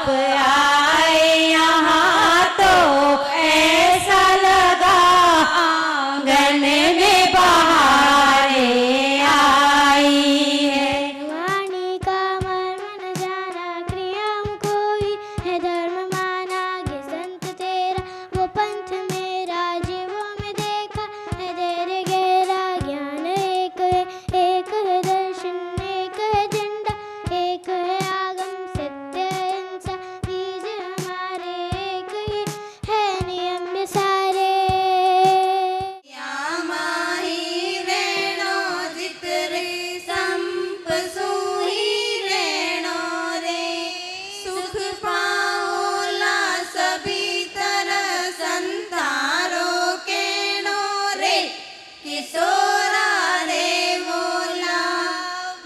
आप आए यहाँ तो ऐसा लगा आंगन में बहारें आई है। वाणी का मर्म न जाना क्रियाओं कोई है धर्म माना ये संत तेरा वो पंथ मेरा जीवों में देखा है धैर्य गहरा ज्ञान एक है दर्शन एक है झंडा एक है आगम सत्य अहिंसा बीज हमारे एक ही है नियम सारे। माही रेणो जितरे संप सुही रेणो रे सुख पाओला सभी तरह संतारो केणो रे किशोरा रे मोला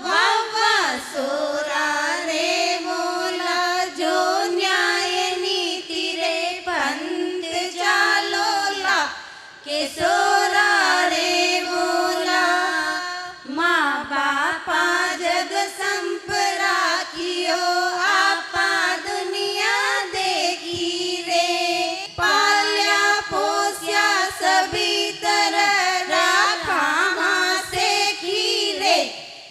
वावा सोरा रे मोला जो न्याय नीति रे पंथ चालोला किशोरा रे मोला माँ बापा जग संप राखियो आपा दुनिया देखी रे पाल्या पोस्या सभी तरह राखा माँ से खीरे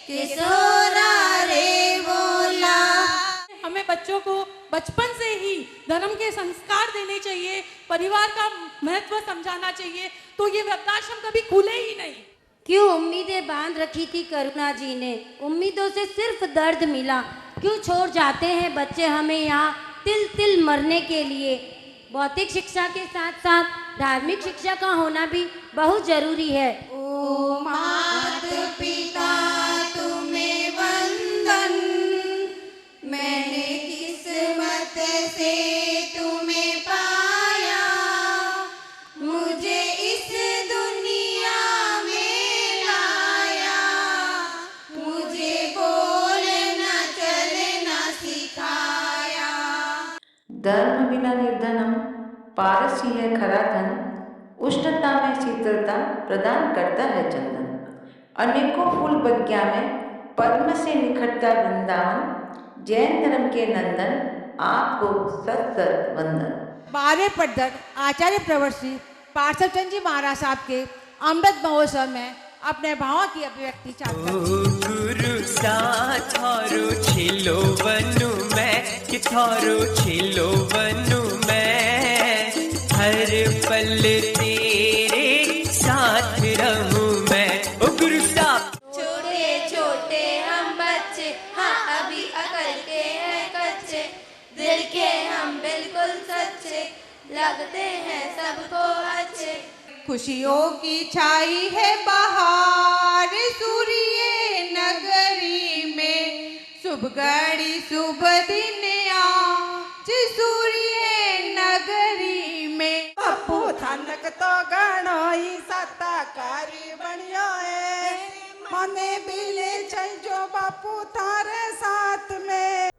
किशोरा रे बोला। हमें बच्चों को बचपन से ही धर्म के संस्कार देने चाहिए, परिवार का महत्व समझाना चाहिए, तो ये वृद्धाश्रम कभी खुले ही नहीं। क्यों उम्मीदें बांध रखी थी करुणा जी ने, उम्मीदों से सिर्फ दर्द मिला। क्यों छोड़ जाते हैं बच्चे हमें यहाँ तिल तिल मरने के लिए। भौतिक शिक्षा के साथ साथ धार्मिक शिक्षा का होना भी बहुत जरूरी है। ओ मात पिता तुम्हें वंदन, मैंने किस्मत से तुम्हें पाया, मुझे इस दुनिया में लाया, मुझे बोलना चलना सिखाया। धर्म बिना निर्धनम, पारस ही है खरा धन, उष्णता में शीतलता प्रदान करता है चंदन। अनेकों फूल बगिया में पद्म से निखरता वृंदावन, जैन धर्म के नंदन आपको सत्सर वंदन। 12वें पटदर आचार्य प्रवर श्री पार्षद चंद जी महाराज साहब के अमृत महोत्सव में अपने भावों की अभिव्यक्ति चाहते हैं। गुरु साथ थारो छिलो बनू मैं कि थारो छिलो बनू मैं, हर पल तेरे साथ रहूं मैं। ओ गुरु साहब छोटे छोटे हम बच्चे, हाँ अभी अकल के हैं कच्चे, दिल के हम बिल्कुल सच्चे, लगते हैं सबको अच्छे। खुशियों की छाई है बहार सूर्य नगरी में, शुभ घड़ी शुभ दिन आज सूर्य नगरी में। बापू थानक तो गणोई सत्ताकारी बनियो है, मने बिले छै जो बापू थारे साथ में।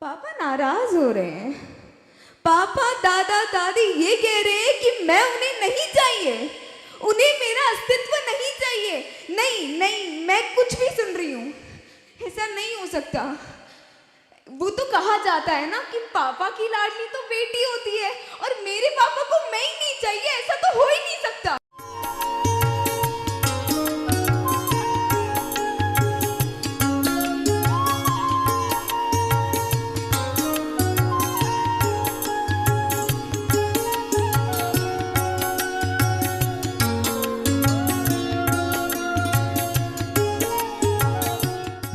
पापा नाराज हो रहे हैं। पापा दादा दादी ये कह रहे हैं कि मैं उन्हें नहीं चाहिए, उन्हें मेरा अस्तित्व नहीं चाहिए। नहीं नहीं, मैं कुछ भी सुन रही हूँ, ऐसा नहीं हो सकता। वो तो कहा जाता है ना कि पापा की लाडली तो बेटी होती है, और मेरे पापा को मैं ही नहीं चाहिए, ऐसा तो हो ही नहीं सकता।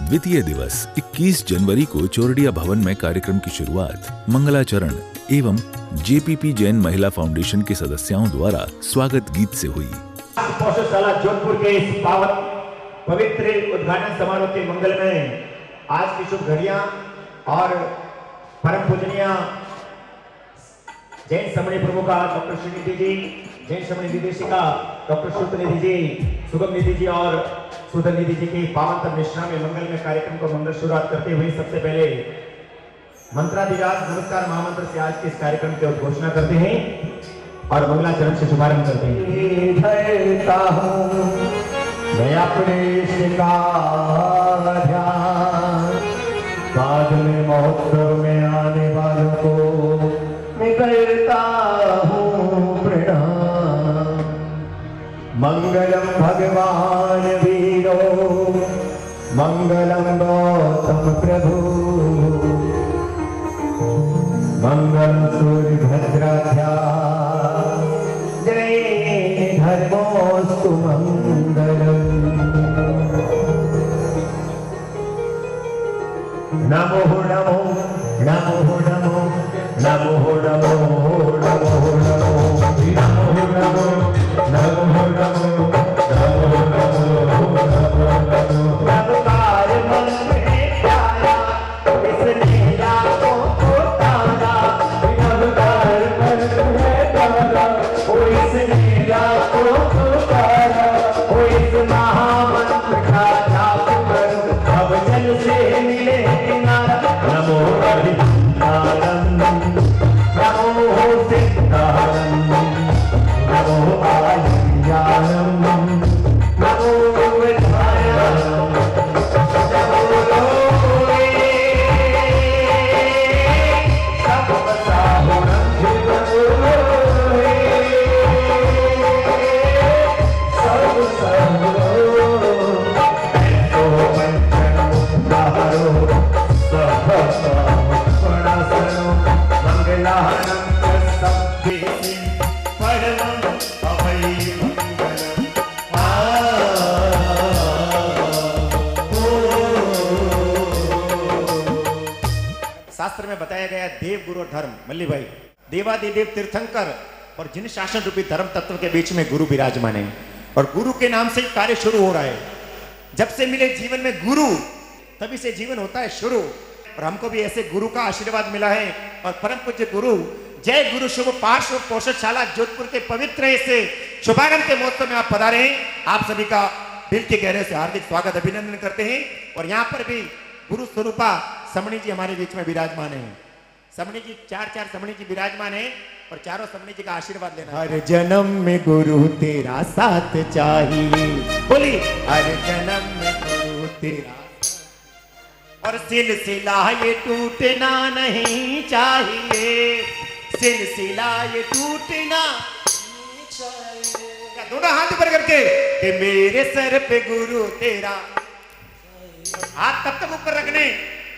द्वितीय दिवस 21 जनवरी को चोरडिया भवन में कार्यक्रम की शुरुआत मंगलाचरण एवं जेपीपी जैन महिला फाउंडेशन के सदस्यों द्वारा स्वागत गीत से हुई। पौषशाला जोधपुर के इस पावन पवित्र उद्घाटन समारोह के मंगल में आज की शुभ घड़ियां और परम पूजनीय जैन समणी प्रमुखा डॉक्टर श्रीनिधि जी, जैन समणी निर्देशिका डॉक्टर श्रुतनिधि जी, सुगम निधि जी और सुधन निधि जी की पावन मिश्रा में मंगल में कार्यक्रम को मंगल शुरुआत करते हुए सबसे पहले मंत्राधिराज नमस्कार महामंत्र से आज के इस कार्यक्रम की उद्घोषणा करते हैं और मंगलाचरण से शुभारंभ करते हैं। धरता हूँ मैं अपने शिकार ध्यान, बाद में महोत्सव में आने वालों को मैं करता हूँ प्रणाम। मंगलम भगवान वीरो, मंगलम गौतम प्रभु, मंगलम सूर्य भद्राध्या, जय धर्मोस्तु मंगलम। नमो नमो नमो नमो नमो नमो नमो नमो नमो नमो नमो नमकार मंत्र प्यारा इसने लाखों को तारा, नमकार मंत्र प्यारा ओ इसने लाखों को तारा, ओ इस महामंत्र का जाप करो अब जल से मिले किनारा। नमो हरिनारायण, नमो सिद्धारम, नमो आलियानम, नमो विधायम, नमो लोके सर्वसाहुरं जिवलोके सर्वसाहुरो ऐसो पंचन दारो सहस्रासनो मंगलाहनं सब्देहि परमं अभय मंगलम। शास्त्र में बताया गया देव गुरु और धर्म मल्ली भाई देवादिदेव तीर्थंकर और जिन शासन रूपी धर्म तत्व के बीच में गुरु विराजमान है और गुरु के नाम से ही कार्य शुरू हो रहा है। जब से मिले जीवन में गुरु तभी से जीवन होता है शुरू और हमको भी ऐसे गुरु का आशीर्वाद मिला है और परम पूज्य गुरु जय गुरु शुभ पार्श्व पोषणशाला जोधपुर के पवित्र ऐसे शुभारंभ के महोत्सव में आप पधारे हैं। आप सभी का दिल के गहरे से हार्दिक स्वागत अभिनंदन करते हैं और यहाँ पर भी गुरु स्वरूपा समणी जी हमारे बीच में विराजमान है। समणी जी चार समणी जी विराजमान है और चारों समणी जी का आशीर्वाद लेना। हर जन्म में गुरु तेरा साथ चाहिए, बोली हर जन्म में गुरु तेरा और सिलसिला ये टूटना नहीं चाहिए, सिलसिला ये टूटना नहीं चाहिए। दोनों हाथ ऊपर करके कि मेरे सर पे गुरु तेरा, हाथ तब तक ऊपर रखने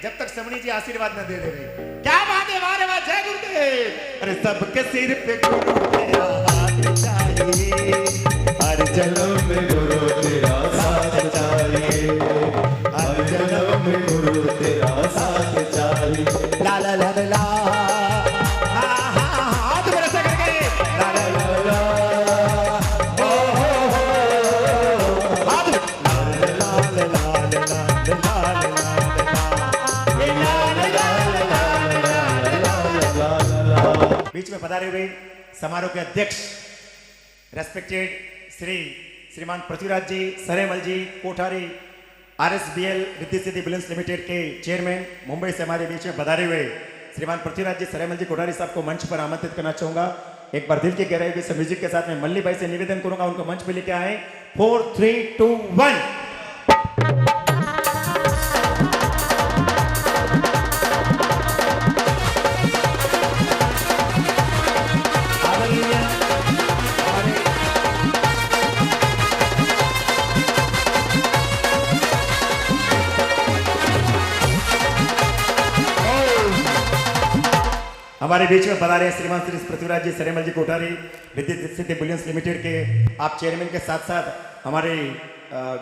जब तक समणी जी आशीर्वाद न दे रहे। क्या बात है, वाह रे वाह, जय गुरुदेव। अरे सबके सिर पे गुरु तेरा हाथ चाहिए, हर जन्म में गुरु तेरा साथ चाहिए, हर जन्म में गुरु तेरा साथ चाहिए। ला ला ला ला हाथ ऊपर ऐसा करके ला ला ला ला हो हाथ ला ला ला ला ला बीच में पधारे हुए समारोह के अध्यक्ष रेस्पेक्टेड श्रीमान पृथ्वीराज जी सरेमल जी Kothari RSBL Riddhi Siddhi buildings limited के चेयरमैन मुंबई से हमारे बीच में पधारे हुए श्रीमान पृथ्वीराज जी सरेमल जी कोठारी साहब को मंच पर आमंत्रित करना चाहूंगा। एक बार दिल की गहराई से म्यूजिक के साथ में मल्ली भाई से निवेदन करूंगा उनको मंच पर लेके आए। 4 3 2 1 हमारे बीच में पधारे श्रीमान श्री पृथ्वीराज जी सरेमल जी कोठारी रिद्धि सिद्धि बिल्डिंग्स लिमिटेड के आप चेयरमैन के साथ साथ हमारे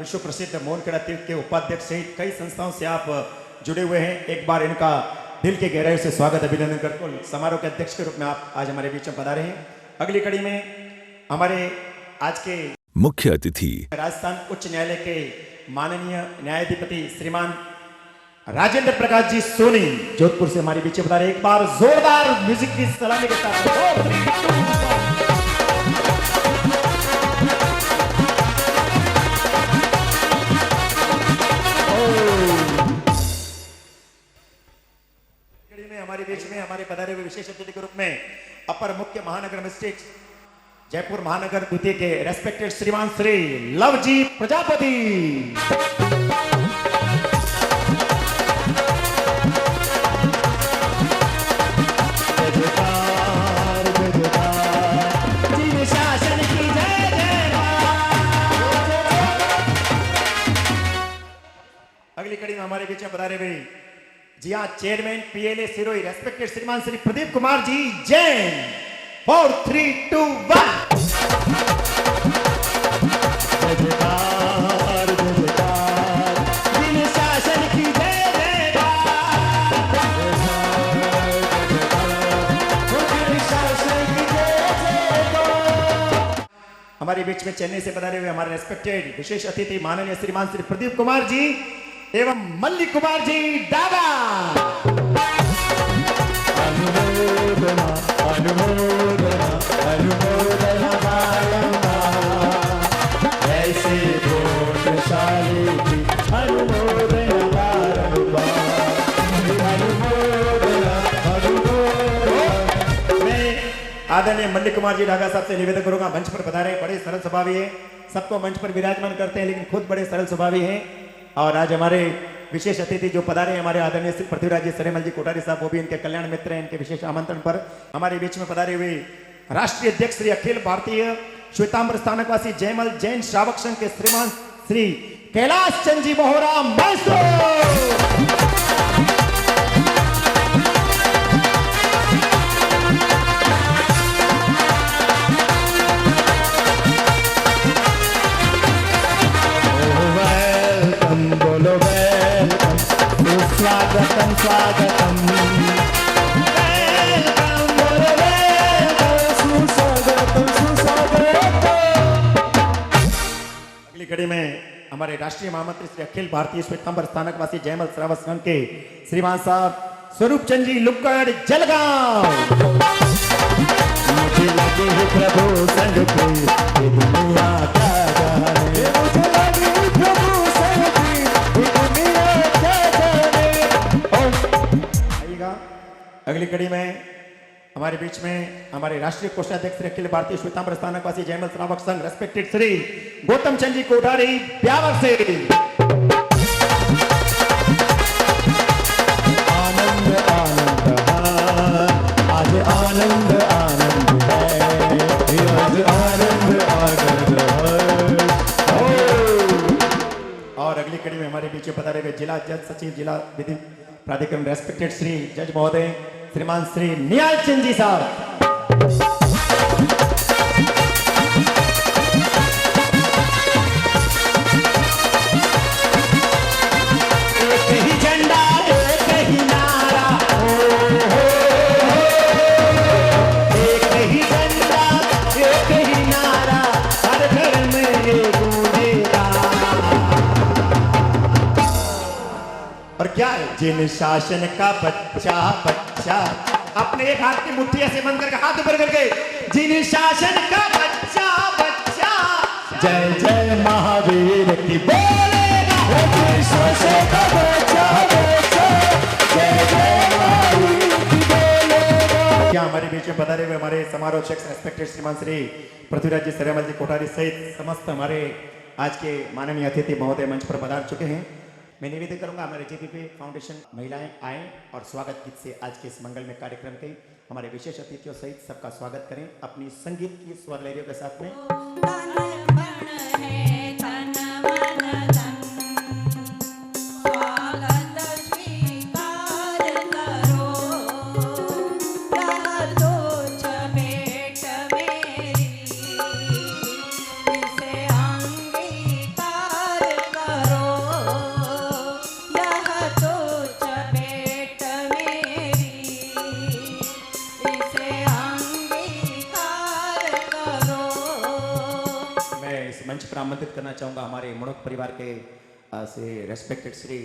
विश्व प्रसिद्ध मोहनखेड़ा तीर्थ के उपाध्यक्ष सहित कई संस्थाओं से आप जुड़े हुए हैं। एक बार इनका दिल के गहराई से स्वागत अभिनंदन करते हुए समारोह के अध्यक्ष के रूप में आप आज हमारे बीच में पधारे हैं। अगली कड़ी में हमारे आज के मुख्य अतिथि राजस्थान उच्च न्यायालय के माननीय न्यायाधिपति श्रीमान राजेंद्र प्रकाश जी सोनी जोधपुर से हमारे बीच बता रहे, एक बार जोरदार म्यूजिक की सलामी के साथ। में हमारे बीच में हमारे पधारे हुए विशेष अतिथि के रूप में अपर मुख्य महानगर मजिस्ट्रेट जयपुर महानगर द्वितीय के रेस्पेक्टेड श्रीमान श्री लवजी प्रजापति। अगली कड़ी में हमारे बीच में पधारे हुए जी हाँ चेयरमैन पीएलए सिरोही रेस्पेक्टेड श्रीमान श्री प्रदीप कुमार जी जैन। 4 3 2 1 शासन की जय हमारे बीच में चेन्नई से पधारे हुए हमारे रेस्पेक्टेड विशेष अतिथि माननीय श्रीमान श्री प्रदीप कुमार जी एवं मल्लिक कुमार जी डागा। अनुमोदना अनुमोदना अनुमोदना ऐसे घोषशाली की अनुमोदना मैं आदरणीय मल्लिक कुमार जी डागा साहब से निवेदन करूंगा, मंच पर पधारे। बड़े सरल स्वभावी है, सबको मंच पर विराजमान करते हैं लेकिन खुद बड़े सरल स्वभावी हैं। और आज हमारे विशेष अतिथि जो पधारे हैं हमारे आदरणीय श्री पृथ्वीराज जी सरेमल जी कोठारी साहब, वो भी इनके कल्याण मित्र हैं। इनके विशेष आमंत्रण पर हमारे बीच में पधारे हुए राष्ट्रीय अध्यक्ष श्री अखिल भारतीय श्वेतांबर स्थानकवासी जयमल जैन श्रावक संघ के श्रीमान श्री कैलाश चंद जी मोहरा मैसूर। बोलो वेलकम स्वागतम स्वागतम वेलकम बोलो वेलकम सुस्वागतम सुस्वागतम। अगली कड़ी में हमारे राष्ट्रीय महामंत्री श्री अखिल भारतीय श्वेतांबर स्थानकवासी जयमल श्रावक संघ के श्रीमान साहब स्वरूप चंद जी लुक्कड़ जलगांव। मुझे लगे है प्रभु संग पे ये दुनिया क्या जाने, मुझे लगे है प्रभु संग पे ये दुनिया क्या जाने। आइएगा अगली कड़ी में हमारे बीच में हमारे राष्ट्रीय कोषाध्यक्ष श्री अखिल भारतीय श्वेतांबर स्थानकवासी जयमल श्रावक संघ रेस्पेक्टेड श्री गौतम चंद जी कोठारी ब्यावर से। आनंद आनंद आज आनंद आनंद है, आज आनंद आनंद है। और अगली कड़ी में हमारे बीच में पधारे हुए जिला जज सचिव जिला विधि प्राधिकरण रेस्पेक्टेड श्री जज महोदय श्रीमान श्री निहाल चंद जी साहब। एक ही झंडा एक ही नारा, एक ही झंडा एक ही नारा, हर घर में ये गूंजेगा। और क्या है जिन शासन का बच्चा बच्चा अपने एक हाथ की मुट्ठी ऐसे बंद करके हाथ ऊपर करके जिन शासन का बच्चा बच्चा जय जय महावीर की बोलेगा, विश्व का बच्चा बच्चा जय जय महावीर की बोलेगा। क्या हमारे बीच में पधारे हुए हमारे समारोह अध्यक्ष रेस्पेक्टेड श्रीमान श्री पृथ्वीराज जी सरेमल जी कोठारी सहित समस्त हमारे आज के माननीय अतिथि महोदय मंच पर पधार चुके हैं। मैं निवेदन करूंगा हमारे जेपीपी फाउंडेशन महिलाएं आए और स्वागत गीत से आज के इस मंगलमय कार्यक्रम के हमारे विशेष अतिथियों सहित सबका स्वागत करें अपनी संगीत की स्वर लहरियों के साथ में। मंच पर आमंत्रित करना चाहूंगा हमारे मुणक परिवार के से रेस्पेक्टेड श्री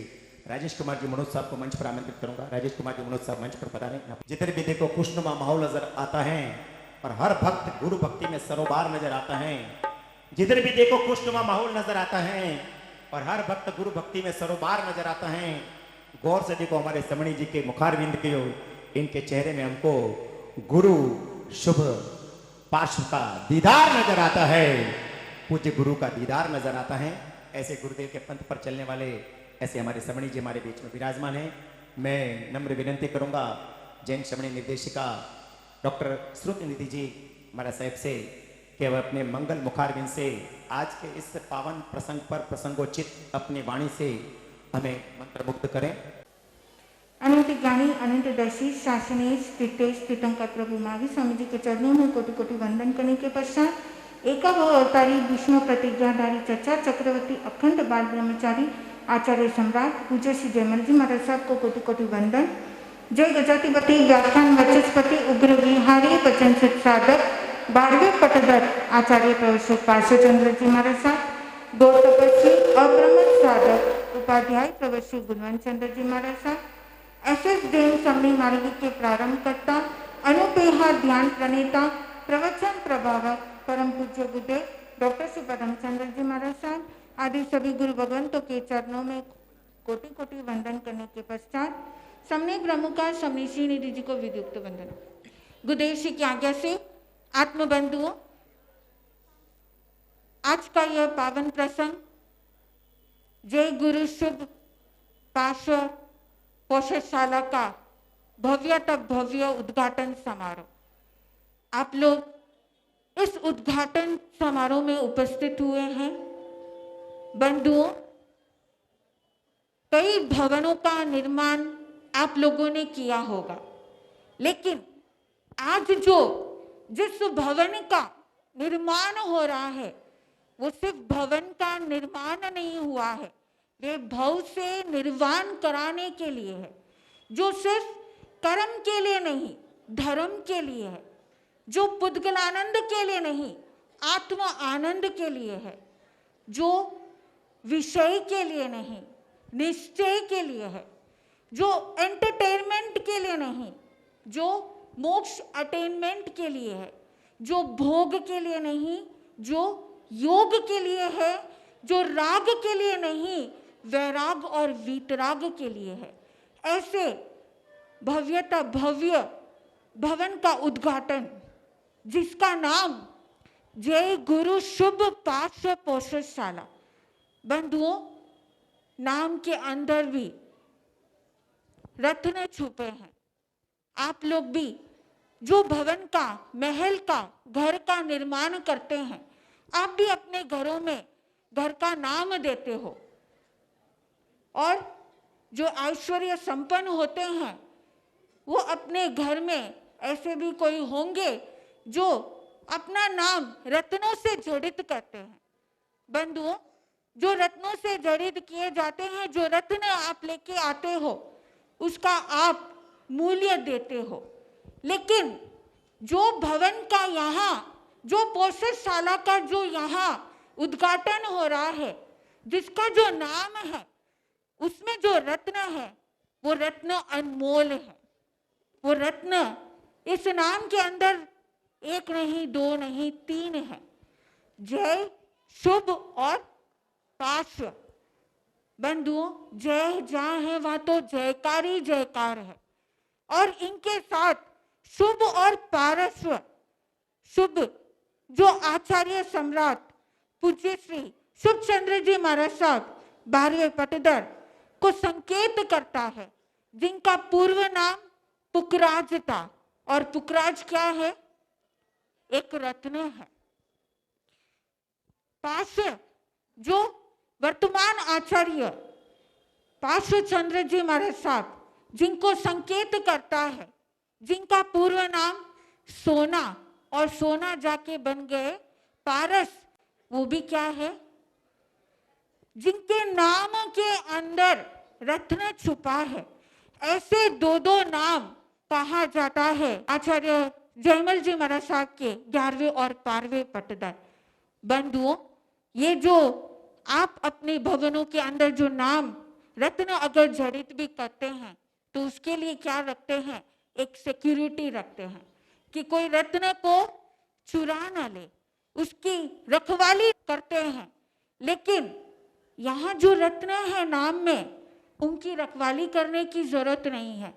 राजेश कुमार जी मनोज साहब को मंच पर आमंत्रित करूंगा। राजेश कुमार जी मनोज साहब मंच पर पधारें। जिधर भी देखो खुशनुमा माहौल नजर आता है और हर भक्त गुरु भक्ति में सरोबार नजर आता है। जिधर भी देखो खुशनुमा माहौल नजर आता है और हर भक्त गुरु भक्ति में सरोबार नजर आता है। गौर से देखो हमारे समणी जी के मुखारविंद के, इनके चेहरे में हमको गुरु शुभ पार्श्व का दीदार नजर आता है, पूज्य गुरु का दीदार नजर आता है। ऐसे गुरुदेव के पंथ पर चलने वाले ऐसे हमारे समणी जी हमारे बीच में विराजमान हैं। मैं नम्र विनंती करूंगा जैन समणी निर्देशिका डॉक्टर श्रुति निधि जी महाराज साहब से कि वह अपने मंगल मुखारविंद से आज के इस पावन प्रसंग पर प्रसंगोचित अपनी वाणी से हमें मंत्रमुग्ध करें। अनंत ज्ञानी अनंत दर्शी शासनेश स्थितेश तीर्थंकर प्रभु मावी स्वामी जी के चरणों में कोटि कोटि वंदन करने के पश्चात एका भव अवतारी विष्णु प्रतिज्ञाधारी चर्चा चक्रवर्ती अखंड बाल ब्रह्मचारी आचार्य सम्राट पूज्य श्री जयमल जी महाराज साहब को कोटि कोटि वंदन। जय गजातिपति व्याख्यान वचस्पति उग्र विहारी वचन साधक 12वें पटधर आचार्य प्रोफेसर पार्श्वचंद्र जी महाराज साहब, दो तपस्वी अप्रमत साधक उपाध्याय प्रोफेसर गुणवंत चंद्र जी महाराज साहब, एसएस जैन समणी मार्गी के प्रारंभकर्ता अनुपेहा ध्यान प्रणेता प्रवचन प्रभावक परम पूज्य गुरुदेव डॉक्टर श्री पदमचंद्र जी महाराज साहब आदि सभी गुरु भगवंतों के चरणों में कोटि कोटि वंदन करने के पश्चात समणी ब्रह्मकार समणी श्री निधि जी को विद्युक्त वंदन। गुरुदेव श्री की आज्ञा से आत्मबंधुओं, आज का यह पावन प्रसंग जय गुरु शुभ पार्श्व पोषशाला का भव्य उद्घाटन समारोह। आप लोग इस उद्घाटन समारोह में उपस्थित हुए हैं। बंधुओं, कई भवनों का निर्माण आप लोगों ने किया होगा, लेकिन आज जिस भवन का निर्माण हो रहा है वो सिर्फ भवन का निर्माण नहीं हुआ है, वे भव से निर्वाण कराने के लिए है, जो सिर्फ कर्म के लिए नहीं धर्म के लिए है, जो पुद्गलानंद के लिए नहीं आत्म आनंद के लिए है, जो विषय के लिए नहीं निश्चय के लिए है, जो एंटरटेनमेंट के लिए नहीं, जो मोक्ष अटेनमेंट के लिए है, जो भोग के लिए नहीं, जो योग के लिए है, जो राग के लिए नहीं वैराग और वीतराग के लिए है। ऐसे भव्य भवन का उद्घाटन जिसका नाम जय गुरु शुभ पार्श्व पोषशाला। बंधुओं, नाम के अंदर भी रत्न छुपे हैं। आप लोग भी जो भवन का महल का घर का निर्माण करते हैं, आप भी अपने घरों में घर का नाम देते हो, और जो ऐश्वर्य संपन्न होते हैं वो अपने घर में ऐसे भी कोई होंगे जो अपना नाम रत्नों से जड़ित करते हैं। बंधुओं, जो रत्नों से जड़ित किए जाते हैं, जो रत्न आप लेके आते हो उसका आप मूल्य देते हो, लेकिन जो भवन का यहाँ जो पोषशाला का जो यहाँ उद्घाटन हो रहा है, जिसका जो नाम है, उसमें जो रत्न है वो रत्न अनमोल है। वो रत्न इस नाम के अंदर एक नहीं दो नहीं तीन है, जय शुभ और पार्श्व। बंधुओं, जय जहाँ है वहां तो जयकारी जयकार है, और इनके साथ शुभ और पार्श्व। शुभ जो आचार्य सम्राट पूज्य श्री शुभचंद्र जी महाराज साहब 12वें पटधर को संकेत करता है, जिनका पूर्व नाम पुखराज था, और पुखराज क्या है? एक रत्न है। पार्श्व जो वर्तमान आचार्य पार्श्वचंद्र जी महाराज साहब, जिनको संकेत करता है, जिनका पूर्व नाम सोना, और सोना जाके बन गए पारस, वो भी क्या है? जिनके नाम के अंदर रत्न छुपा है। ऐसे दो दो नाम कहा जाता है आचार्य जयमल जी महाराज साहब के 11वें और 12वें पटधर। बंधुओं, ये जो आप अपने भवनों के अंदर जो नाम रत्न अगर जड़ित भी करते हैं तो उसके लिए क्या रखते हैं, एक सिक्योरिटी रखते हैं कि कोई रत्न को चुरा ना ले, उसकी रखवाली करते हैं। लेकिन यहाँ जो रत्न है नाम में, उनकी रखवाली करने की जरूरत नहीं है,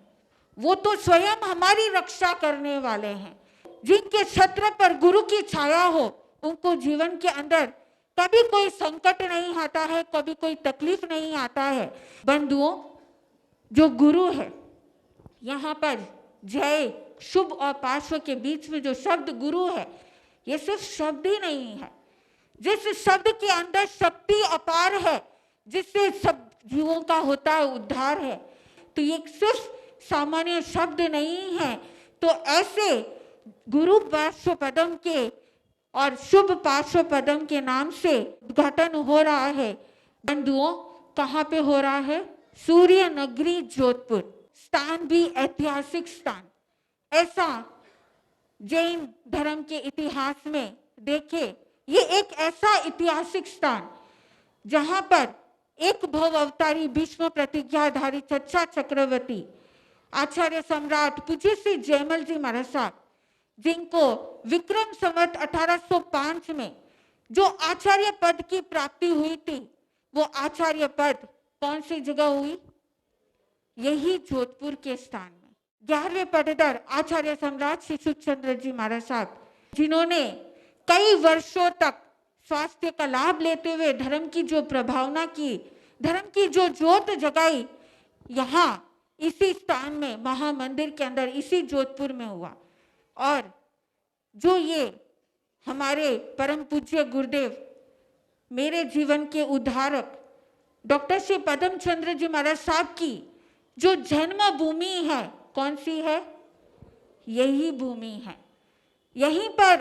वो तो स्वयं हमारी रक्षा करने वाले हैं। जिनके छत्र पर गुरु की छाया हो, उनको जीवन के अंदर कभी कोई संकट नहीं आता है, कभी कोई तकलीफ नहीं आता है। बंधुओं, जो गुरु है, यहाँ पर जय, शुभ और पार्श्व के बीच में जो शब्द गुरु है, ये सिर्फ शब्द ही नहीं है। जिस शब्द के अंदर शक्ति अपार है, जिससे सब जीवों का होता है उद्धार है, तो ये सिर्फ सामान्य शब्द नहीं है। तो ऐसे गुरु पार्श्व पदम के और शुभ पार्श्व पदम के नाम से उद्घाटन हो रहा है। बंधुओं, कहाँ पे हो रहा है? सूर्य नगरी जोधपुर। स्थान भी ऐतिहासिक स्थान। ऐसा जैन धर्म के इतिहास में देखे, ये एक ऐसा ऐतिहासिक स्थान जहां पर एक भव अवतारी भीष्म प्रतिज्ञाधारी चच्चा चक्रवर्ती आचार्य सम्राट पूज्य श्री जयमल जी महाराज साहब, जिनको विक्रम संवत 1805 में जो आचार्य पद की प्राप्ति हुई थी, वो आचार्य पद कौन सी जगह हुई? यही जोधपुर के स्थान में। 11वें पदधर आचार्य सम्राट श्री सुखचंद्र जी महाराज साहब, जिन्होंने कई वर्षों तक स्वास्थ्य का लाभ लेते हुए धर्म की जो प्रभावना की, धर्म की जो ज्योत जगाई, यहाँ इसी स्थान में महामंदिर के अंदर इसी जोधपुर में हुआ। और जो ये हमारे परम पूज्य गुरुदेव, मेरे जीवन के उद्धारक डॉक्टर श्री पदम चंद्र जी महाराज साहब की जो जन्म भूमि है, कौन सी है? यही भूमि है। यहीं पर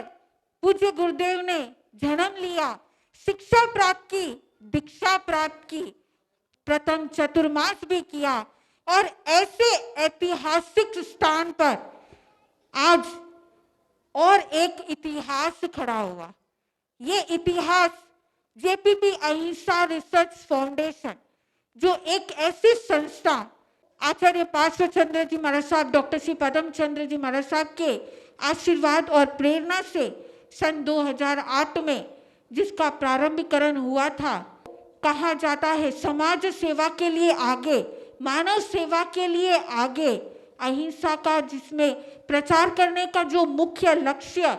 पूज्य गुरुदेव ने जन्म लिया, शिक्षा प्राप्त की, दीक्षा प्राप्त की, प्रथम चतुर्मास भी किया। और ऐसे ऐतिहासिक स्थान पर आज और एक इतिहास खड़ा हुआ। ये इतिहास जेपीपी अहिंसा रिसर्च फाउंडेशन, जो एक ऐसी संस्था आचार्य पार्श्व चंद्र जी महाराज साहब, डॉक्टर श्री पदम चंद्र जी महाराज साहब के आशीर्वाद और प्रेरणा से सन 2008 में जिसका प्रारंभीकरण हुआ था। कहा जाता है समाज सेवा के लिए आगे, मानव सेवा के लिए आगे, अहिंसा का जिसमें प्रचार करने का जो मुख्य लक्ष्य,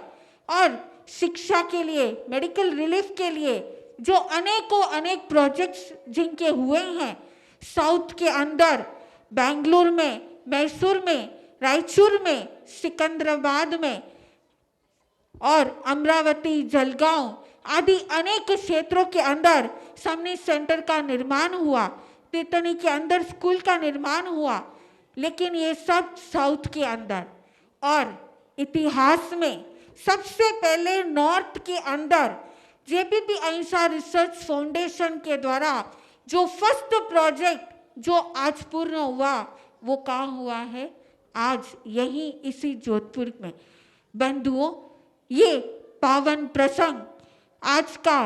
और शिक्षा के लिए, मेडिकल रिलीफ के लिए जो अनेकों अनेक प्रोजेक्ट्स जिनके हुए हैं, साउथ के अंदर बेंगलुरु में, मैसूर में, रायचूर में, सिकंदराबाद में और अमरावती, जलगांव आदि अनेक क्षेत्रों के अंदर समनी सेंटर का निर्माण हुआ, तीर्थनी के अंदर स्कूल का निर्माण हुआ। लेकिन ये सब साउथ के अंदर। और इतिहास में सबसे पहले नॉर्थ के अंदर जेपीपी अहिंसा रिसर्च फाउंडेशन के द्वारा जो फर्स्ट प्रोजेक्ट जो आज पूर्ण हुआ, वो कहाँ हुआ है? आज यही इसी जोधपुर में। बंधुओं, ये पावन प्रसंग आज का,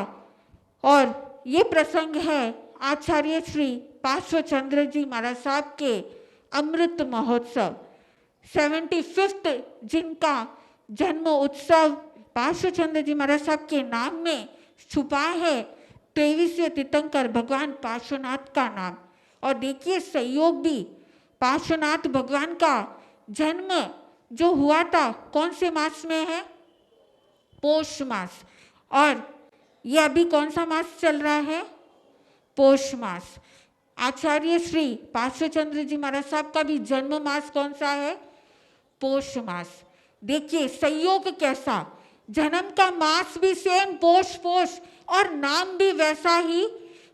और ये प्रसंग है आचार्य श्री पार्श्व चंद्र जी महाराज साहब के अमृत महोत्सव 75th, जिनका जन्म उत्सव पार्श्व चंद्र जी महाराज साहब के नाम में छुपा है। 23वें तीर्थंकर भगवान पार्श्वनाथ का नाम। और देखिए, संयोग भी पार्श्वनाथ भगवान का जन्म जो हुआ था कौन से मास में है? पौष मास। और ये अभी कौन सा मास चल रहा है? पौष मास। आचार्य श्री पार्श्वचंद्र जी महाराज साहब का भी जन्म मास कौन सा है? पौष मास। देखिए संयोग कैसा, जन्म का मास भी सेम पौष, और नाम भी वैसा ही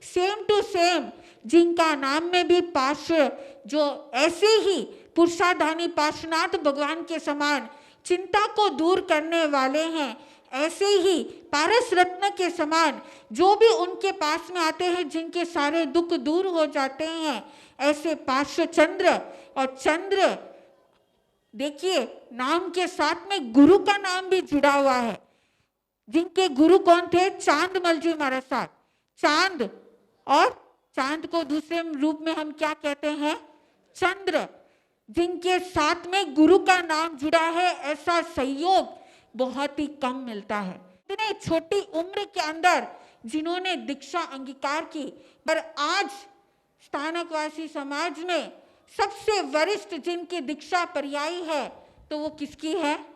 सेम टू सेम, जिनका नाम में भी पार्श्व, जो ऐसे ही पुरुषाधानी पार्श्वनाथ भगवान के समान चिंता को दूर करने वाले हैं, ऐसे ही पारस रत्न के समान जो भी उनके पास में आते हैं, जिनके सारे दुख दूर हो जाते हैं, ऐसे पार्श्व चंद्र। और चंद्र देखिए, नाम के साथ में गुरु का नाम भी जुड़ा हुआ है, जिनके गुरु कौन थे? चांदमल जी महाराज साहब। चांद और चांद को दूसरे रूप में हम क्या कहते हैं? चंद्र। जिनके साथ में गुरु का नाम जुड़ा है, ऐसा संयोग बहुत ही कम मिलता है। इतने छोटी उम्र के अंदर जिन्होंने दीक्षा अंगीकार की, पर आज स्थानकवासी समाज में सबसे वरिष्ठ जिनकी दीक्षा पर्यायी है, तो वो किसकी है?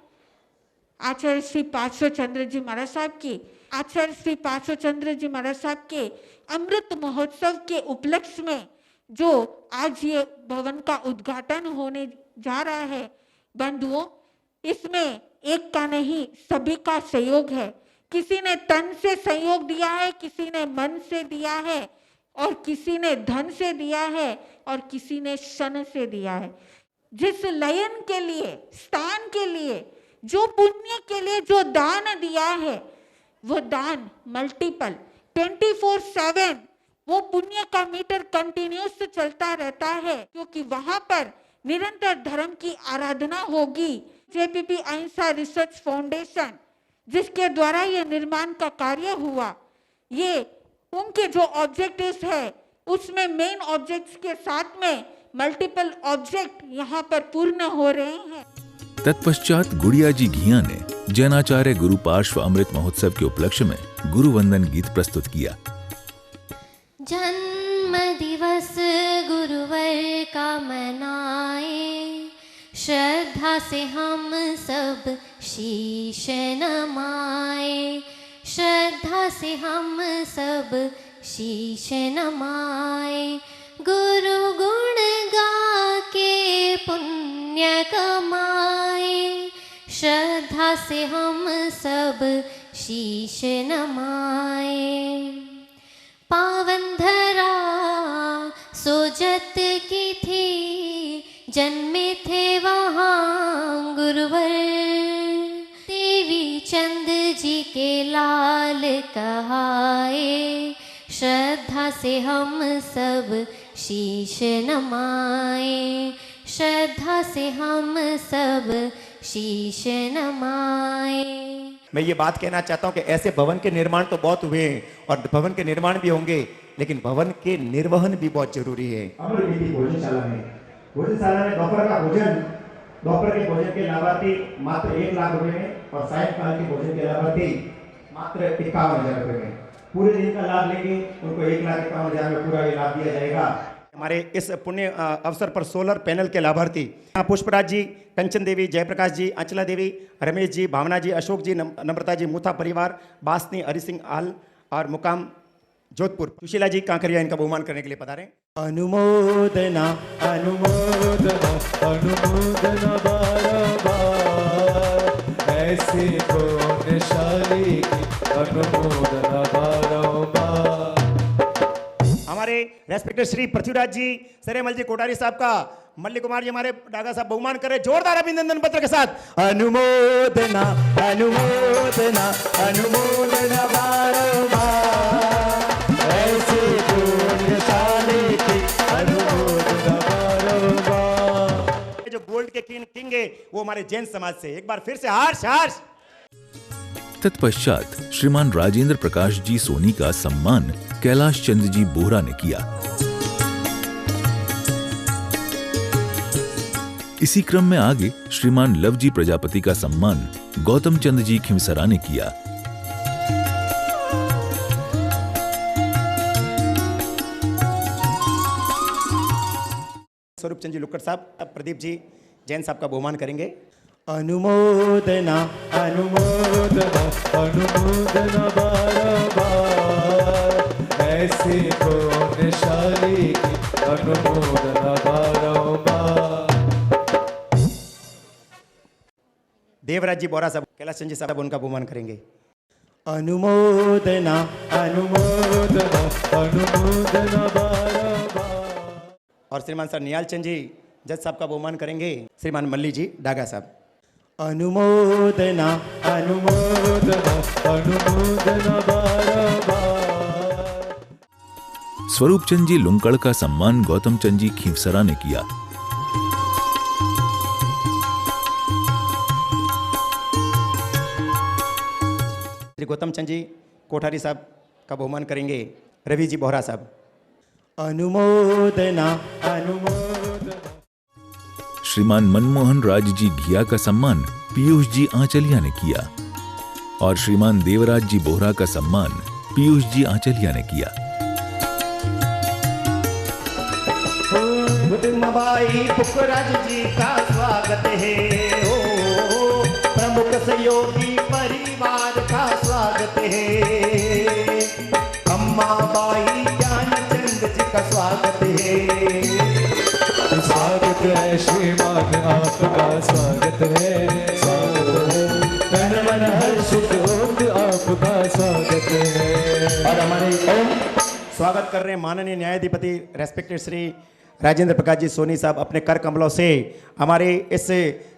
आचार्य श्री पार्श्व चंद्र जी महाराज साहब की। आचार्य श्री पार्श्व चंद्र जी महाराज साहब के अमृत महोत्सव के उपलक्ष्य में जो आज ये भवन का उद्घाटन होने जा रहा है, बंधुओं, इसमें एक का नहीं सभी का सहयोग है। किसी ने तन से सहयोग दिया है, किसी ने मन से दिया है, और किसी ने धन से दिया है, और किसी ने क्षण से दिया है। जिस लयन के लिए, स्थान के लिए, जो पुण्य के लिए जो दान दिया है, वो दान मल्टीपल 24/7 वो पुण्य का मीटर कंटिन्यूस चलता रहता है, क्योंकि वहां पर निरंतर धर्म की आराधना होगी। जेपीपी अहिंसा रिसर्च फाउंडेशन जिसके द्वारा ये निर्माण का कार्य हुआ, ये उनके जो ऑब्जेक्टिव्स है उसमें मेन ऑब्जेक्ट्स के साथ में मल्टीपल ऑब्जेक्ट यहाँ पर पूर्ण हो रहे हैं। तत्पश्चात गुड़िया जी घिया ने जैनाचार्य गुरु पार्श्व अमृत महोत्सव के उपलक्ष्य में गुरु वंदन गीत प्रस्तुत किया। जन्म दिवस गुरुवर का मनाए, श्रद्धा से हम सब शीश नमाए, श्रद्धा से हम सब शीश नमाए। गुरु गुण गा के पुण्य कमाए, श्रद्धा से हम सब शीश नमाए। पावन धरा सोजत की थी, जन्मे थे वहाँ गुरुवर, देवी चंद जी के लाल कहाए, श्रद्धा से हम सब शीश नमाए, श्रद्धा से हम सब शीश नमाए। मैं ये बात कहना चाहता हूँ कि ऐसे भवन के निर्माण तो बहुत हुए हैं और भवन के निर्माण भी होंगे, लेकिन भवन के निर्वहन भी बहुत जरूरी है। अमृत भोजनशाला में दोपहर का भोजन, दोपहर के भोजन के लाभार्थी मात्र 1 लाख रुपए में और सायंकाल के भोजन के लाभार्थी मात्र 51,000 रुपए में। पूरे दिन का लाभ लेंगे उनको 1,51,000 में पूरा ये लाभ दिया जाएगा। हमारे इस पुण्य अवसर पर सोलर पैनल के लाभार्थी पुष्पराज जी, कंचन देवी, जयप्रकाश जी, अंचला देवी, रमेश जी, भावना जी, अशोक जी, नम्रता जी, मुथा परिवार, बासनी, हरि सिंह आल और मुकाम जोधपुर, सुशीला जी कांकरिया इनका बहुमान करने के लिए पधारे। अनुमोदना अनुमोदना अनुमोदना बारंबार, ऐसे पुण्यशाली की अनुमोदना बारंबार। हमारे रेस्पेक्टेड श्री पृथ्वीराज जी, सरेमल जी कोठारी साहब का मल्लिक कुमार जी हमारे डागा साहब बहुमान करे जोरदार अभिनंदन पत्र के साथ। अनुमोदना अनुमोदना अनुमोदना बारंबार, ऐसे पुण्यशाली की अनुमोदना बारंबार। जो गोल्ड के किंग है वो हमारे जैन समाज से, एक बार फिर से हर्ष हर्ष। तत्पश्चात श्रीमान राजेंद्र प्रकाश जी सोनी का सम्मान कैलाश चंद्र जी बोहरा ने किया। इसी क्रम में आगे श्रीमान लवजी प्रजापति का सम्मान गौतम चंद्र जी खिमसरा ने किया। स्वरूप चंद जी लुक्कड़ साहब, अब प्रदीप जी जैन साहब का बहुमान करेंगे। अनुमोदना अनुमोदना अनुमोदना बारंबार, ऐसे पुण्यशाली की अनुमोदना बारंबार। देवराज जी बोरा साहब, कैलाश चंद जी साहब उनका बहुमान करेंगे। अनुमोदना अनुमोदना अनुमोदना बारंबार। और श्रीमान सर निहाल चंद जी जज साहब का बहुमान करेंगे श्रीमान मल्ली जी डागा साहब। अनुमोदना अनुमोदना अनुमोदना बारंबार। स्वरूप चंद जी लुंकड़ का सम्मान गौतम चंद जी खींवसरा ने किया। श्री गौतम चंद जी कोठारी साहब का बहुमान करेंगे रवि जी बोहरा साहब। अनुमोदना अनुमोदना। श्रीमान मनमोहन राज जी घिया का सम्मान पीयूष जी आंचलिया ने किया और श्रीमान देवराज जी बोहरा का सम्मान पीयूष जी आंचलिया ने किया। भाई पुखराज जी का स्वागत है, ओ प्रमुख सहयोगी परिवार का स्वागत है। अम्मा बाई ज्ञानचंद जी का स्वागत है। स्वागत है श्रीमान आपका स्वागत है, स्वागत है तन मन हर्षित होकर आपका स्वागत है। और हमारे स्वागत कर रहे हैं माननीय न्यायाधिपति रेस्पेक्टेड श्री राजेंद्र प्रकाश जी सोनी साहब अपने कर कमलों से हमारे इस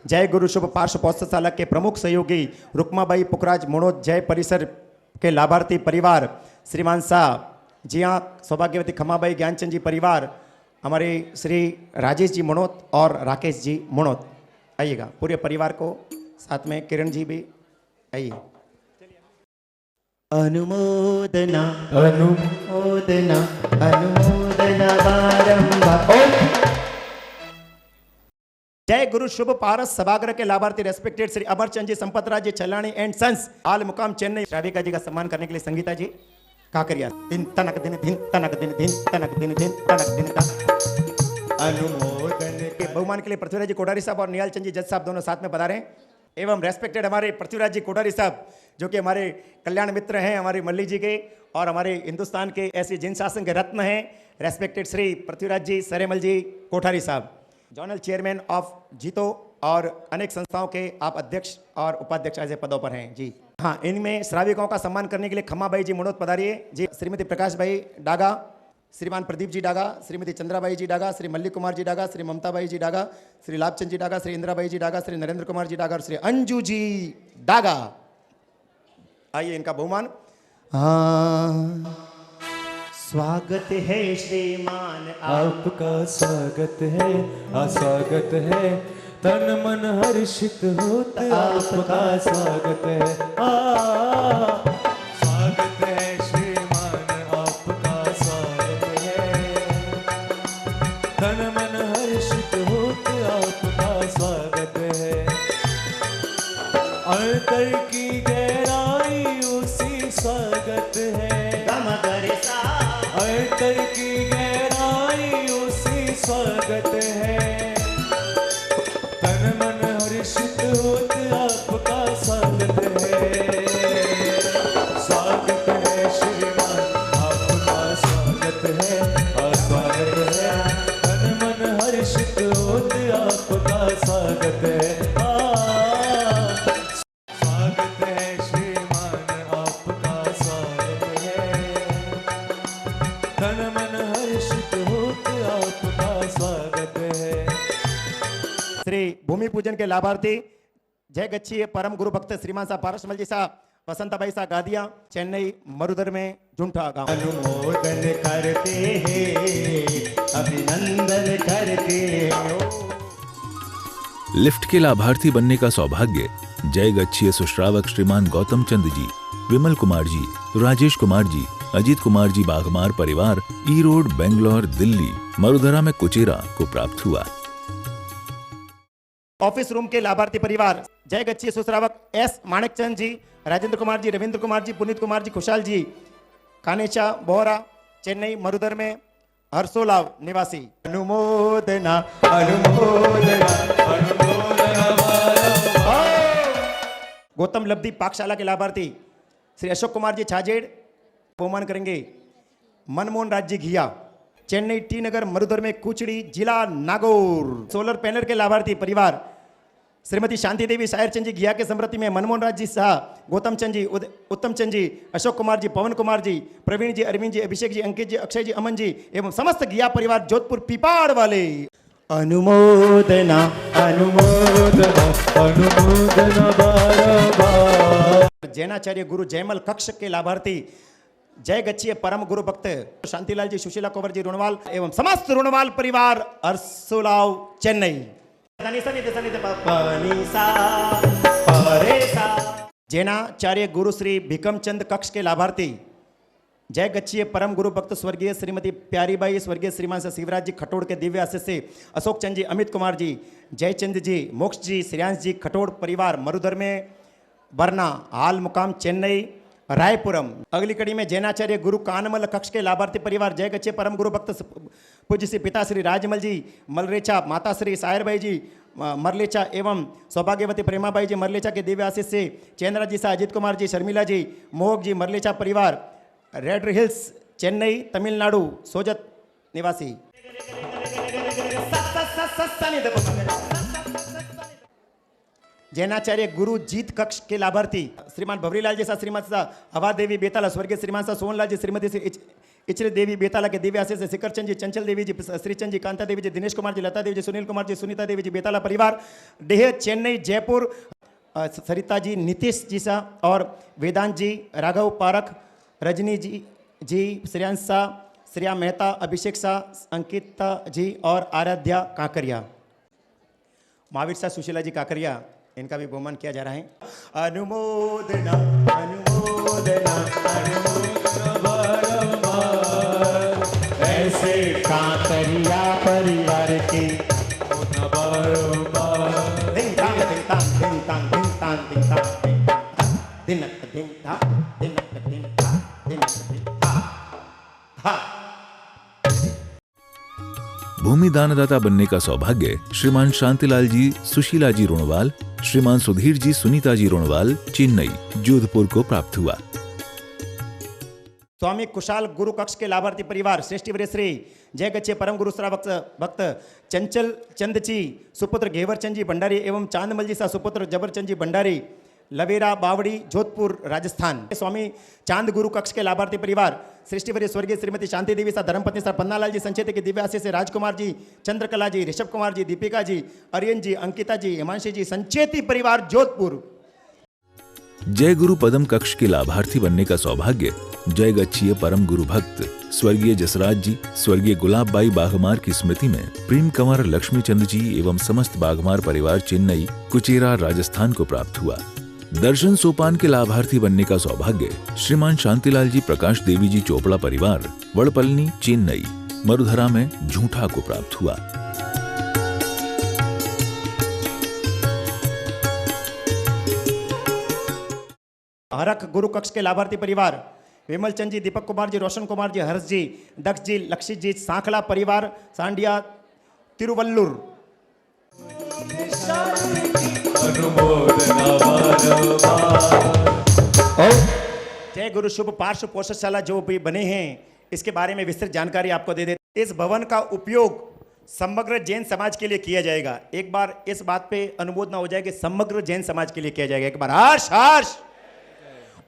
जय गुरु शुभ पार्श्व पौष्यशाला के प्रमुख सहयोगी रुक्माबाई पुखराज मनोज जय परिसर के लाभार्थी परिवार श्रीमान साहब जी हाँ, सौभाग्यवती खमाबाई ज्ञानचंद जी परिवार, हमारे श्री राजेश जी मनोत और राकेश जी मनोत, आइएगा पूरे परिवार को साथ में किरण जी भी आइए। अनुमोदना अनुमोदना अनुमोदना बारंबार। जय गुरु शुभ पारस सभागृह के लाभार्थी respected Shri Amarchand ji Sampatraj ji Chhalani and sons आल मुकाम चेन्नई श्राविका जी का सम्मान करने के लिए संगीता जी काकरिया दिन तनक दिन दिन तनक दिन दिन तनक दिन दिन तनक दिन तनक। अनुमोदन के बहुमान के लिए पृथ्वीराज जी कोठारी साहब और निहाल चंद जी जज साहब दोनों साथ में पधारे एवं रेस्पेक्टेड हमारे पृथ्वीराज जी कोठारी साहब जो कि हमारे कल्याण मित्र हैं हमारे मल्ली जी के और हमारे हिंदुस्तान के ऐसे जिन शासन के रत्न हैं रेस्पेक्टेड श्री पृथ्वीराज जी सरेमल जी कोठारी साहब, जोनल चेयरमैन ऑफ जीतो और अनेक संस्थाओं के आप अध्यक्ष और उपाध्यक्ष ऐसे पदों पर हैं जी। हाँ, इनमें श्राविकों का सम्मान करने के लिए खम्माबाई जी मनोज पधारिए जी, श्रीमती प्रकाश भाई डागा, श्रीमान प्रदीप जी डागा, श्रीमती चंद्राबाई जी डागा, श्री मल्लिक कुमार जी डागा, श्री ममताबाई जी डागा, श्री लाभचंद जी डागा, श्री इंदिराबाई जी डागा, श्री नरेंद्र कुमार जी डागा और श्री अंजू जी डागा। आइए इनका बहुमान। स्वागत है श्रीमान आपका स्वागत है, स्वागत है तन मन हर्षित होते आपका स्वागत है। स्वागत है श्रीमान आपका स्वागत है, तन मन हर्षित होते आपका स्वागत है। अंतर की गहराई उसी स्वागत है, अंतर की गहराई उसी स्वागत है। तन मन हर्षित होत आपका स्वागत है। स्वागत है श्रीमान आपका स्वागत है, स्वागत है तन मन हर्षित होत आपका स्वागत है। स्वागत है श्रीमान आपका स्वागत है, तन मन हर्षित होत आपका स्वागत है। श्री भूमि पूजन के लाभार्थी जय गच्छिए परम गुरु भक्त श्रीमान साहब पारसमल जी साहब वसंताबाई साहब गादिया चेन्नई मरुधर में झुंठा गांव। अनुमोदन करते हैं अभिनंदन करते हैं। लिफ्ट के लाभार्थी बनने का सौभाग्य जय गच्छिए सुश्रावक श्रीमान गौतम चंद जी, विमल कुमार जी, राजेश कुमार जी, अजीत कुमार जी बागमार परिवार ई रोड बेंगलोर दिल्ली मरुधरा में कुचेरा को प्राप्त हुआ। ऑफिस रूम के लाभार्थी परिवार जय गच्छिए सुश्रावक एस माणिकचंद जी, राजेंद्र कुमार जी, रविंद्र कुमार जी, पुनीत कुमार जी, खुशाल जी, कानेचा बोहरा चेन्नई मरुधर में हर्षोलाव निवासी। अनुमोदना अनुमोदना अनुमोदना। गौतम लब्धि पाकशाला के लाभार्थी श्री अशोक कुमार जी छाजेड़ बहुमान करेंगे मनमोहन राज जी घिया चेन्नई टी नगर मरुधर में कुचड़ी जिला नागौर। सोलर पैनल के लाभार्थी परिवार श्रीमती शांति देवी सायर चंद जी घिया के समृद्धि में मनमोहन राज जी शाह, गौतम चंद जी, उत्तम चंद जी, अशोक कुमार जी, पवन कुमार जी, प्रवीण जी, अरविंद जी, अभिषेक जी, अंकित जी, अक्षय जी, अमन जी एवं समस्त घिया परिवार जोधपुर पीपाड़ वाले। अनुमोदना अनुमोदना अनुमोदना बारंबार। जैनाचार्य गुरु जयमल कक्ष के लाभार्थी जय गच्छिए परम गुरु भक्त शांतिलाल जी, सुशीला कुंवर जी रुणवाल एवं समस्त रुणवाल परिवार हर्षोलाव चेन्नई। जैनाचार्य गुरु श्री भिकमचंद कक्ष के लाभार्थी जय गच्छिए परम गुरु भक्त स्वर्गीय श्रीमती प्यारीबाई, स्वर्गीय श्रीमान से शिवराज जी खटोड़ के दिव्य आशीष से अशोक चंद जी, अमित कुमार जी, जयचंद जी, मोक्ष जी, श्रेयांश जी खटोड़ परिवार मरुधर में बरना, हाल मुकाम चेन्नई रायपुरम। अगली कड़ी में जैनाचार्य गुरु कानमल कक्ष के लाभार्थी परिवार जय गच्छिए परम गुरु भक्त पूज्य श्री पिताश्री राजमल जी मलरेचा, माताश्री सायरबाई जी मरलेचा एवं सौभाग्यवती प्रेमाबाई जी मरलेचा के दिव्य आशीष से चेंद्रा जी सा, अजित कुमार जी, शर्मिला जी, मोहक जी मरलेचा परिवार रेड हिल्स चेन्नई तमिलनाडु सोजत निवासी। जैनाचार्य गुरु जीत कक्ष के लाभार्थी श्रीमान भवरीलाल जी सा, श्रीमती सा अवा देवी बेताला, स्वर्गीय श्रीमान सा सोहनलाल जी, श्रीमती श्री इचरी देवी बेताला के दिव्य आशीष से शिखर चंद जी, चंचल देवी जी, श्रीचंद जी, कांता देवी जी, दिनेश कुमार जी, लता देवी जी, सुनील कुमार जी, सुनीता देवी जी बेताला परिवार डेह चेन्नई जयपुर, सरिता जी, नीतीश जी सा और वेदांत जी, राघव पारख, रजनी जी श्रेयांश सा, श्रेया मेहता, अभिषेक सा, अंकिता जी और आराध्या काकरिया। महावीर सा, सुशीला जी काकरिया, इनका भी बहुमान किया जा रहा है। अनुमोदना अनुमोदना ऐसे काकरिया परिवार की दिन तांग दिन तांग दिन तांग दिन तांग दिन तांग दिन दिन ता दिन दिन ता दिन दिन ता हा। भूमि दानदाता बनने का सौभाग्य श्रीमान शांतिलाल जी, सुशीला जी रोणवाल, श्रीमान सुधीर जी, सुनीता जी रोणवाल, चेन्नई जोधपुर को प्राप्त हुआ। स्वामी कुशाल गुरु कक्ष के लाभार्थी परिवार श्रेष्ठी श्री जय गच्छे परम गुरु श्रा भक्त चंचल चंद जी, सुपुत्र घेवरचंद जी भंडारी एवं चांदमल जी सा, सुपुत्र जबरचंद जी भंडारी, लवेरा बावड़ी जोधपुर राजस्थान। स्वामी चांद गुरु कक्ष के लाभार्थी परिवार सृष्टिवरी स्वर्गीय श्रीमती शांति देवी सा, धर्मपत्नी सा पन्नालाल जी, संचेती के दिव्य आशीष से राजकुमार जी, चंद्रकला जी, ऋषभ कुमार जी, दीपिका जी, अरियन जी, अंकिता जी, हिमांशी जी, संचेती परिवार जोधपुर। जय गुरु पदम कक्ष के लाभार्थी बनने का सौभाग्य जय गच्छिए परम गुरु भक्त स्वर्गीय जसराज जी, स्वर्गीय गुलाब बाई बाघमार की स्मृति में प्रेम कंवर लक्ष्मी चंद जी एवं समस्त बाघमार परिवार चेन्नई कुचेरा राजस्थान को प्राप्त हुआ। दर्शन सोपान के लाभार्थी बनने का सौभाग्य श्रीमान शांतिलाल जी, प्रकाश देवी जी चोपड़ा परिवार वड़पलनी चेन्नई मरुधरा में झूठा को प्राप्त हुआ। हरख गुरु कक्ष के लाभार्थी परिवार विमल चंद जी, दीपक कुमार जी, रोशन कुमार जी, हर्ष जी, दक्ष जी, लक्षित जी, सांखला परिवार सांडिया तिरुवल्लुर। जय गुरु शुभ पार्श्व पोषकशाला जो भी बने हैं इसके बारे में विस्तृत जानकारी आपको दे देते। इस भवन का उपयोग समग्र जैन समाज के लिए किया जाएगा। एक बार इस बात पे अनुमोदन हो जाए कि समग्र जैन समाज के लिए किया जाएगा। एक बार हर्ष हर्ष।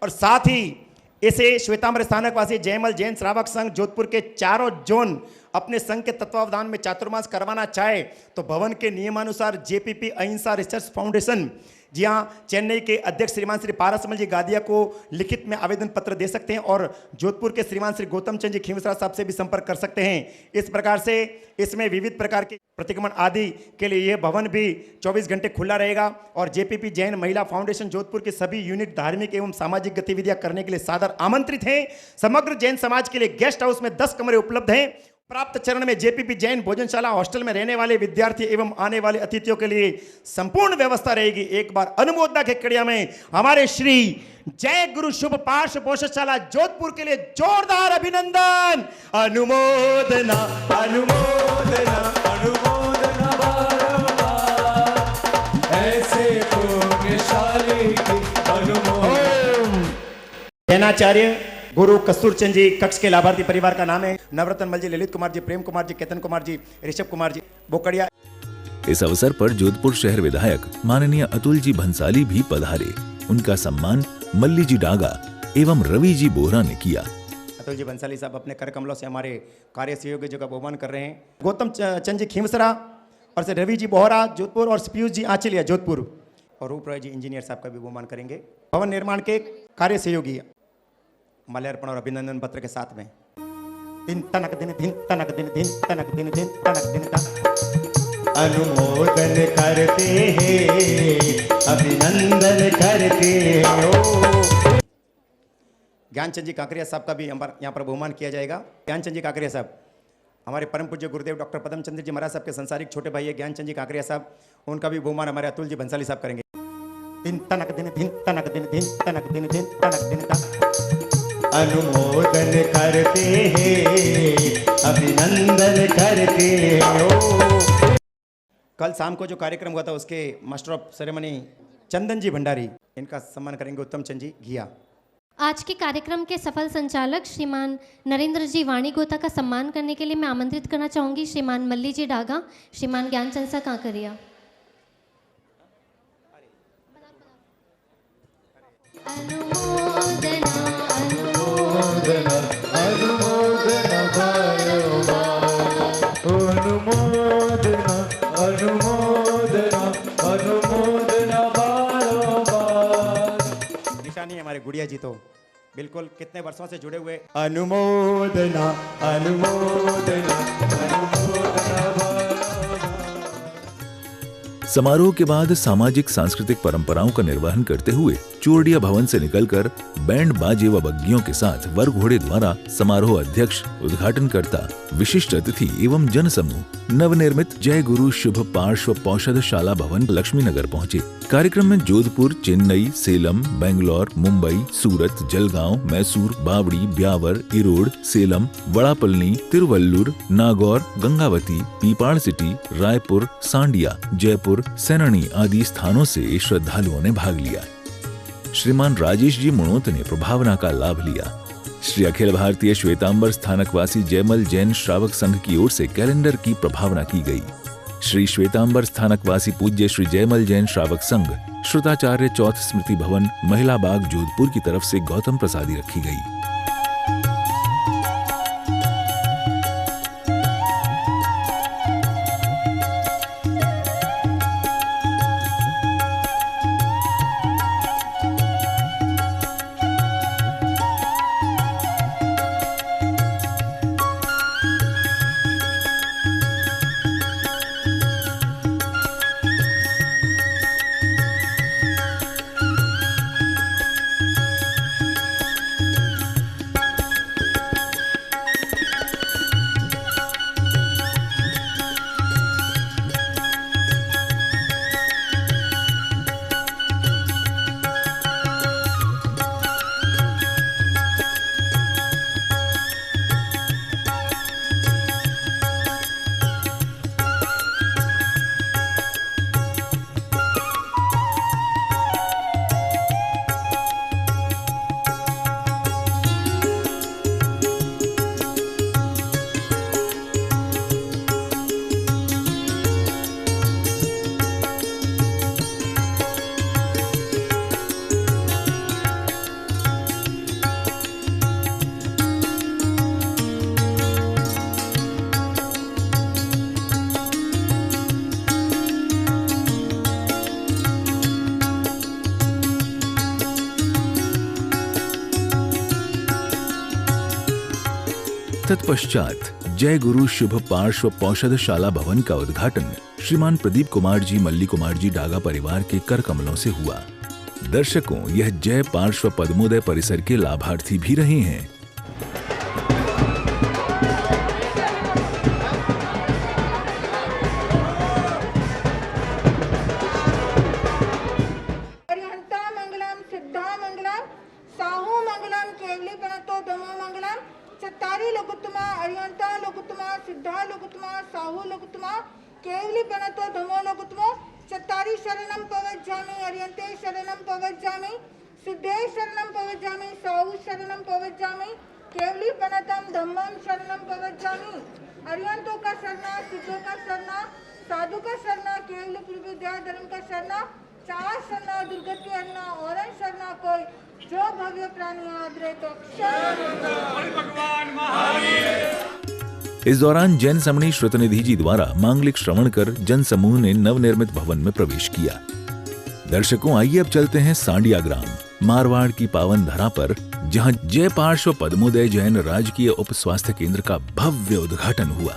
और साथ ही इसे श्वेतांबर स्थानक वासी जयमल जैन श्रावक संघ जोधपुर के चारों जोन अपने संघ के तत्वावधान में चातुर्मास करवाना चाहे तो भवन के नियमानुसार जेपीपी अहिंसा रिसर्च फाउंडेशन जी हाँ चेन्नई के अध्यक्ष श्रीमान श्री पारसमल जी गादिया को लिखित में आवेदन पत्र दे सकते हैं और जोधपुर के श्रीमान श्री गौतम चंद जी खींवसरा साहब से भी संपर्क कर सकते हैं। इस प्रकार से इसमें विविध प्रकार के प्रतिक्रमण आदि के लिए यह भवन भी 24 घंटे खुला रहेगा और जेपीपी जैन महिला फाउंडेशन जोधपुर के सभी यूनिट धार्मिक एवं सामाजिक गतिविधियां करने के लिए सादर आमंत्रित हैं। समग्र जैन समाज के लिए गेस्ट हाउस में 10 कमरे उपलब्ध हैं। प्राप्त चरण में जेपीपी जैन भोजनशाला हॉस्टल में रहने वाले विद्यार्थी एवं आने वाले अतिथियों के लिए संपूर्ण व्यवस्था रहेगी। एक बार अनुमोदना के कड़िया में हमारे श्री जय गुरु शुभ पार्श्व पोषकशाला जोधपुर के लिए जोरदार अभिनंदन। अनुमोदना अनुमोदना अनुमोदना ऐसे पुण्यशाली की अनुमोदना। जैनाचार्य गुरु कस्तूर चंद जी कक्ष के लाभार्थी परिवार का नाम है नवरत्न मल जी, ललित कुमार जी, प्रेम कुमार जी, केतन कुमार जी, ऋषभ कुमार जी बोकड़िया। इस अवसर पर जोधपुर शहर विधायक माननीय अतुल जी भंसाली भी पधारे। उनका सम्मान मल्ली जी डागा एवं रवि जी बोहरा ने किया। अतुल जी भंसाली साहब अपने कर कमलों से हमारे कार्य सहयोगी जो का बहुमान कर रहे हैं। गौतम चंद जी खींवसरा और से रवि जी बोहरा जोधपुर और पीयूष जी आंचलिया जोधपुर और रूप रॉय जी इंजीनियर साहब का भी बहुमान करेंगे। भवन निर्माण के कार्य सहयोगी माल्यार्पण और अभिनंदन पत्र के साथ में दिन तनक दिन दिन तनक दिन दिन तनक दिन दिन तनक दिन तनक अनुमोदन करते हैं अभिनंदन करते हैं। ज्ञानचंद जी काकरिया साहब का भी यहाँ पर बहुमान किया जाएगा। ज्ञानचंद जी काकरिया साहब, हमारे परम पूज्य गुरुदेव डॉक्टर पदमचंद्र जी महाराज साहब के संसारिक छोटे भाई है ज्ञानचंद जी काकरिया साहब, उनका भी बहुमान हमारे अतुल जी भंसाली साहब करेंगे। दिन तनक दिन दिन तनक दिन दिन तनक दिन दिन तनक दिन तनक। अनुमोदन करते हैं, अभिनंदन करते हैं। कल शाम को जो कार्यक्रम हुआ था उसके मास्टर ऑफ सेरेमनी चंदन जी भंडारी, इनका सम्मान करेंगे उत्तम चंद जी घिया। आज के कार्यक्रम के सफल संचालक श्रीमान नरेंद्र जी वाणी गोता का सम्मान करने के लिए मैं आमंत्रित करना चाहूँगी श्रीमान मल्ली जी डागा, श्रीमान ज्ञानचंद सा कांकरिया। अनुमोदना अनुमोदना अनुमोदना अनुमोदना अनुमोदना अनुमोदना बार। निशानी हमारे गुड़िया जी तो बिल्कुल कितने वर्षों से जुड़े हुए। अनुमोदना अनुमोदना अनुमोदना। समारोह के बाद सामाजिक सांस्कृतिक परंपराओं का निर्वहन करते हुए चोरडिया भवन से निकलकर बैंड बाजे व बग्गियों के साथ वर घोड़े द्वारा समारोह अध्यक्ष, उद्घाटनकर्ता, विशिष्ट अतिथि एवं जन समूह नवनिर्मित जय गुरु शुभ पार्श्व पौषधशाला भवन लक्ष्मी नगर पहुँचे। कार्यक्रम में जोधपुर, चेन्नई, सेलम, बेंगलोर, मुंबई, सूरत, जलगांव, मैसूर, बावड़ी, ब्यावर, इरोड, सेलम, वड़ापल्नी, तिरुवल्लुर, नागौर, गंगावती, पीपाड़ सिटी, रायपुर, सांडिया, जयपुर, सैनणी आदि स्थानों से श्रद्धालुओं ने भाग लिया। श्रीमान राजेश जी मुणोत ने प्रभावना का लाभ लिया। श्री अखिल भारतीय श्वेतांबर स्थानकवासी जयमल जैन श्रावक संघ की ओर से कैलेंडर की प्रभावना की गई। श्री श्वेतांबर स्थानकवासी पूज्य श्री जयमल जैन श्रावक संघ श्रुताचार्य चौथ स्मृति भवन महिला बाग जोधपुर की तरफ से गौतम प्रसादी रखी गई। तत्पश्चात जय गुरु शुभ पार्श्व पौषधशाला भवन का उद्घाटन श्रीमान प्रदीप कुमार जी, मल्ली कुमार जी डागा परिवार के कर कमलों से हुआ। दर्शकों, यह जय पार्श्व पद्मोदय परिसर के लाभार्थी भी रहे हैं। केवली प्रणतो धमो लघुत्मो चत्तारि शरणं पवज्जामि अर्यन्ते शरणं पवज्जामि सिद्धे शरणं पवज्जामि साहु शरणं पवज्जामि केवली प्रणतम धम्मं शरणं पवज्जामि अर्यंतों का शरणा, सिद्धों का शरणा, साधु का शरणा, केवली विद्या धर्म का शरणा, चार शरणा, दुर्गत के अन्ना और शरणा कोई जो भव्य प्राणी आदरे तो भगवान महावीर। इस दौरान जैन समणी श्रुतनिधि जी द्वारा मांगलिक श्रवण कर जन समूह ने नवनिर्मित भवन में प्रवेश किया। दर्शकों, आइए अब चलते हैं सांडिया ग्राम, मारवाड़ की पावन धरा पर, जहां जय पार्श्व पद्मोदय जैन राजकीय उप स्वास्थ्य केंद्र का भव्य उद्घाटन हुआ।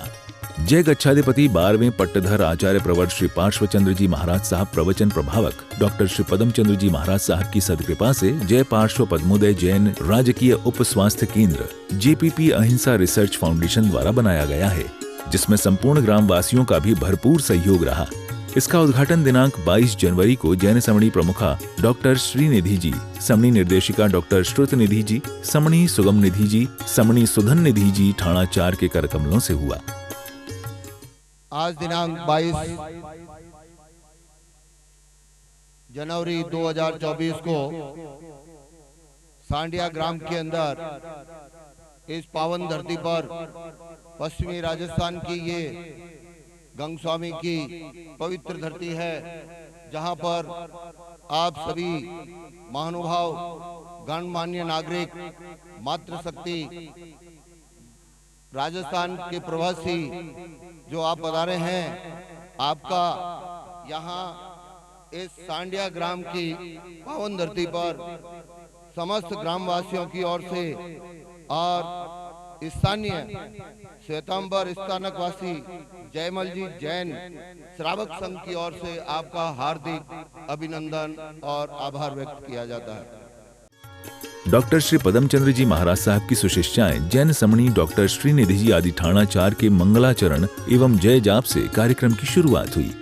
जय गच्छाधिपति 12वें पट्टधर आचार्य प्रवर श्री पार्श्वचंद्र जी महाराज साहब प्रवचन प्रभावक डॉक्टर श्री पदम चंद्र जी महाराज साहब की सदकृपा से जय पार्श्व पद्मोदय जैन राजकीय उप स्वास्थ्य केंद्र JPP अहिंसा रिसर्च फाउंडेशन द्वारा बनाया गया है, जिसमें संपूर्ण ग्रामवासियों का भी भरपूर सहयोग रहा। इसका उद्घाटन दिनांक 22 जनवरी को जैन समणी प्रमुखा डॉक्टर श्रीनिधि जी, समणी निर्देशिका डॉक्टर श्रुत निधि जी, समणी सुगम निधि जी, समणी सुधन निधि जी ठाणा 4 के करकमलों से हुआ। आज दिनांक 22 जनवरी 2024 को सांडिया ग्राम के अंदर इस पावन धरती पर पश्चिमी राजस्थान की ये गंग स्वामी की पवित्र धरती है, जहां पर आप सभी महानुभाव गणमान्य नागरिक मातृशक्ति राजस्थान के प्रवासी जो आप पधारे हैं, आपका यहाँ इस सांडिया ग्राम की पावन धरती पर समस्त ग्रामवासियों की ओर से और स्थानीय श्वेतांबर स्थानकवासी जयमल जी जैन श्रावक संघ की ओर से आपका हार्दिक अभिनंदन और आभार व्यक्त किया जाता है। डॉक्टर श्री पदमचंद्र जी महाराज साहब की सुशिष्याएं जैन समणी डॉक्टर श्रीनिधि जी आदि ठाणा 4 के मंगलाचरण एवं जय जाप से कार्यक्रम की शुरुआत हुई।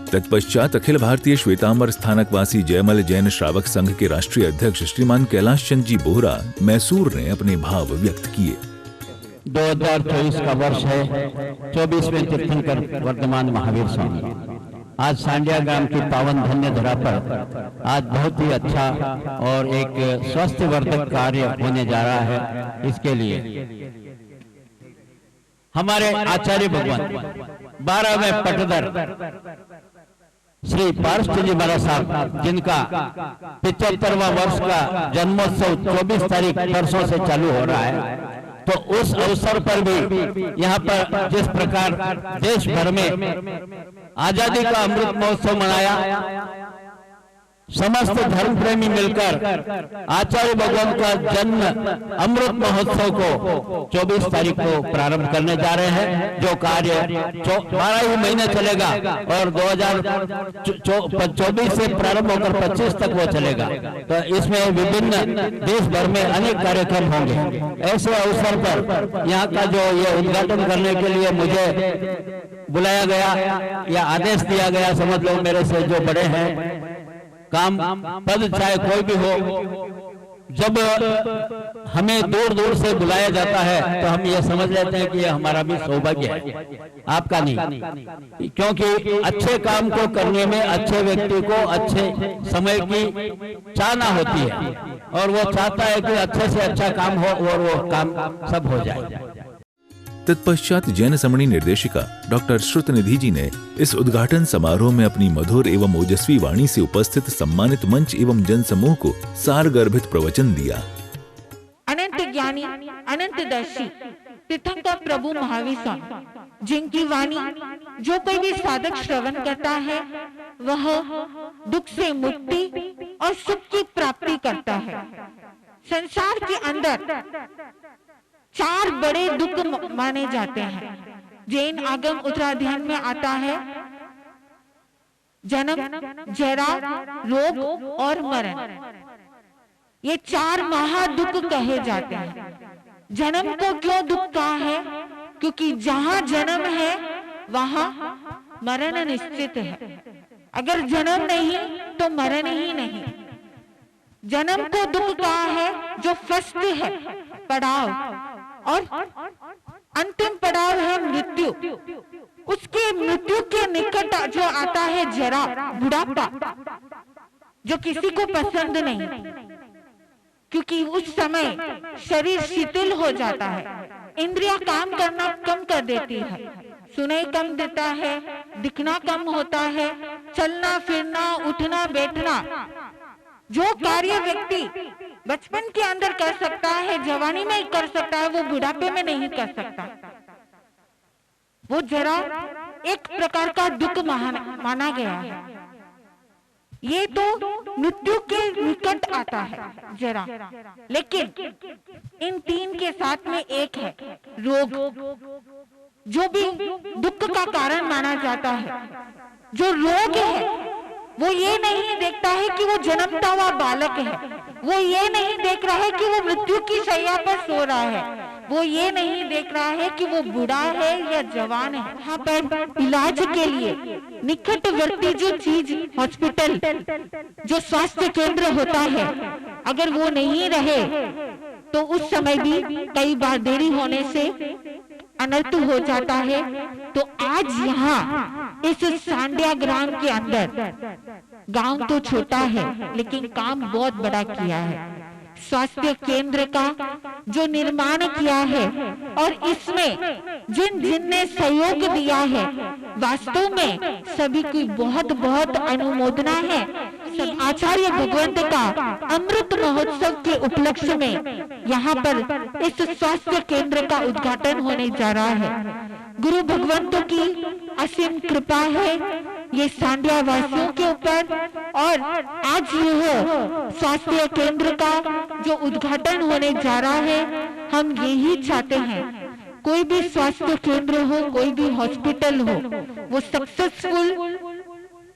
तत्पश्चात अखिल भारतीय श्वेतांबर स्थानकवासी जयमल जैन श्रावक संघ के राष्ट्रीय अध्यक्ष श्रीमान कैलाश चंद जी बोहरा मैसूर ने अपने भाव व्यक्त किए। 2024 का वर्ष है, 24वें तीर्थंकर वर्तमान महावीर स्वामी। आज सांडिया ग्राम की पावन धन्य धरा पर आज बहुत ही अच्छा और एक स्वास्थ्यवर्धक कार्य होने जा रहा है। इसके लिए हमारे आचार्य भगवान 12वें पट्टधर श्री पार्श्व जी महाराज साहब, जिनका 75वां वर्ष का जन्मोत्सव 24 तारीख परसों से चालू हो रहा है, तो उस अवसर पर भी यहाँ पर जिस प्रकार देश भर में आजादी का अमृत महोत्सव मनाया, समस्त धर्म प्रेमी मिलकर आचार्य भगवान का जन्म अमृत महोत्सव को 24 तारीख को प्रारंभ करने जा रहे हैं, जो कार्य 12 ही महीने चलेगा और 2024 से प्रारंभ होकर 25 तक वो चलेगा। तो इसमें विभिन्न देश भर में अनेक कार्यक्रम होंगे। ऐसे अवसर पर यहाँ का जो ये उद्घाटन करने के लिए मुझे बुलाया गया या आदेश दिया गया, समझ लो मेरे से जो बड़े हैं, काम पद चाहे कोई भी हो, जब हमें दूर दूर से बुलाया जाता है तो हम ये समझ लेते हैं कि ये हमारा भी सौभाग्य है, आपका नहीं। क्योंकि अच्छे काम को करने में अच्छे व्यक्ति को अच्छे समय की चाहना होती है और वो चाहता है कि अच्छे से अच्छा काम हो और वो काम सब हो जाए। तत्पश्चात जैन समणी निर्देशिका डॉक्टर श्रुत निधि जी ने इस उद्घाटन समारोह में अपनी मधुर एवं ओजस्वी वाणी से उपस्थित सम्मानित मंच एवं जन समूह को सारगर्भित प्रवचन दिया। अनंत ज्ञानी अनंत दर्शी तीर्थंकर प्रभु महावीर स्वामी, जिनकी वाणी जो कोई भी साधक श्रवण करता है वह दुख से मुक्ति और सुख की प्राप्ति करता है। संसार के अंदर 4 बड़े दुख माने जाते हैं। जैन आगम उत्तराध्ययन में आता है, जन्म, जरा, रोग और मरण, ये 4 महादुख कहे जाते हैं। जन्म को क्यों दुख कहा है? क्योंकि जहां जन्म है वहां मरण निश्चित है। अगर जन्म नहीं तो मरण ही नहीं। जन्म को दुख कहा है जो फर्स्ट है पड़ाव, और अंतिम पड़ाव है मृत्यु। उसके मृत्यु के निकट जो आता है जरा, बुढ़ापा, जो किसी को पसंद नहीं, क्योंकि उस समय शरीर शिथिल हो जाता है, इंद्रियां काम करना कम कर देती है, सुनाई कम देता है, दिखना कम होता है, चलना फिरना उठना बैठना, जो कार्य व्यक्ति बचपन के अंदर कर सकता है, जवानी में कर सकता है, वो बुढ़ापे में नहीं कर सकता। वो जरा एक प्रकार का दुख माना गया है। ये तो मृत्यु के निकट आता है जरा, लेकिन इन 3 के साथ में एक है रोग, जो भी दुख का कारण माना जाता है। जो रोग है वो ये नहीं देखता है कि वो जन्मता हुआ बालक है, वो ये नहीं देख रहा है कि वो मृत्यु की शैया पर सो रहा है, वो ये नहीं देख रहा है कि वो बूढ़ा है या जवान है। यहाँ पर इलाज के लिए निकटवर्ती जो चीज हॉस्पिटल, जो स्वास्थ्य केंद्र होता है, अगर वो नहीं रहे तो उस समय भी कई बार देरी होने से अनर्थ हो जाता है। तो आज यहाँ इस सांडिया ग्राम के अंदर, गांव तो छोटा है लेकिन काम बहुत बड़ा किया है, स्वास्थ्य केंद्र का जो निर्माण किया है, और इसमें जिन जिन ने सहयोग दिया है, वास्तव में सभी की बहुत बहुत अनुमोदना है। आचार्य भगवंत का अमृत महोत्सव के उपलक्ष्य में यहाँ पर इस स्वास्थ्य केंद्र का उद्घाटन होने जा रहा है। गुरु भगवंतों की असीम कृपा है ये सांडिया वासियों के ऊपर, और आज यह स्वास्थ्य केंद्र का जो उद्घाटन होने जा रहा है, हम यही चाहते हैं कोई भी स्वास्थ्य केंद्र हो, कोई भी हॉस्पिटल हो, वो सक्सेसफुल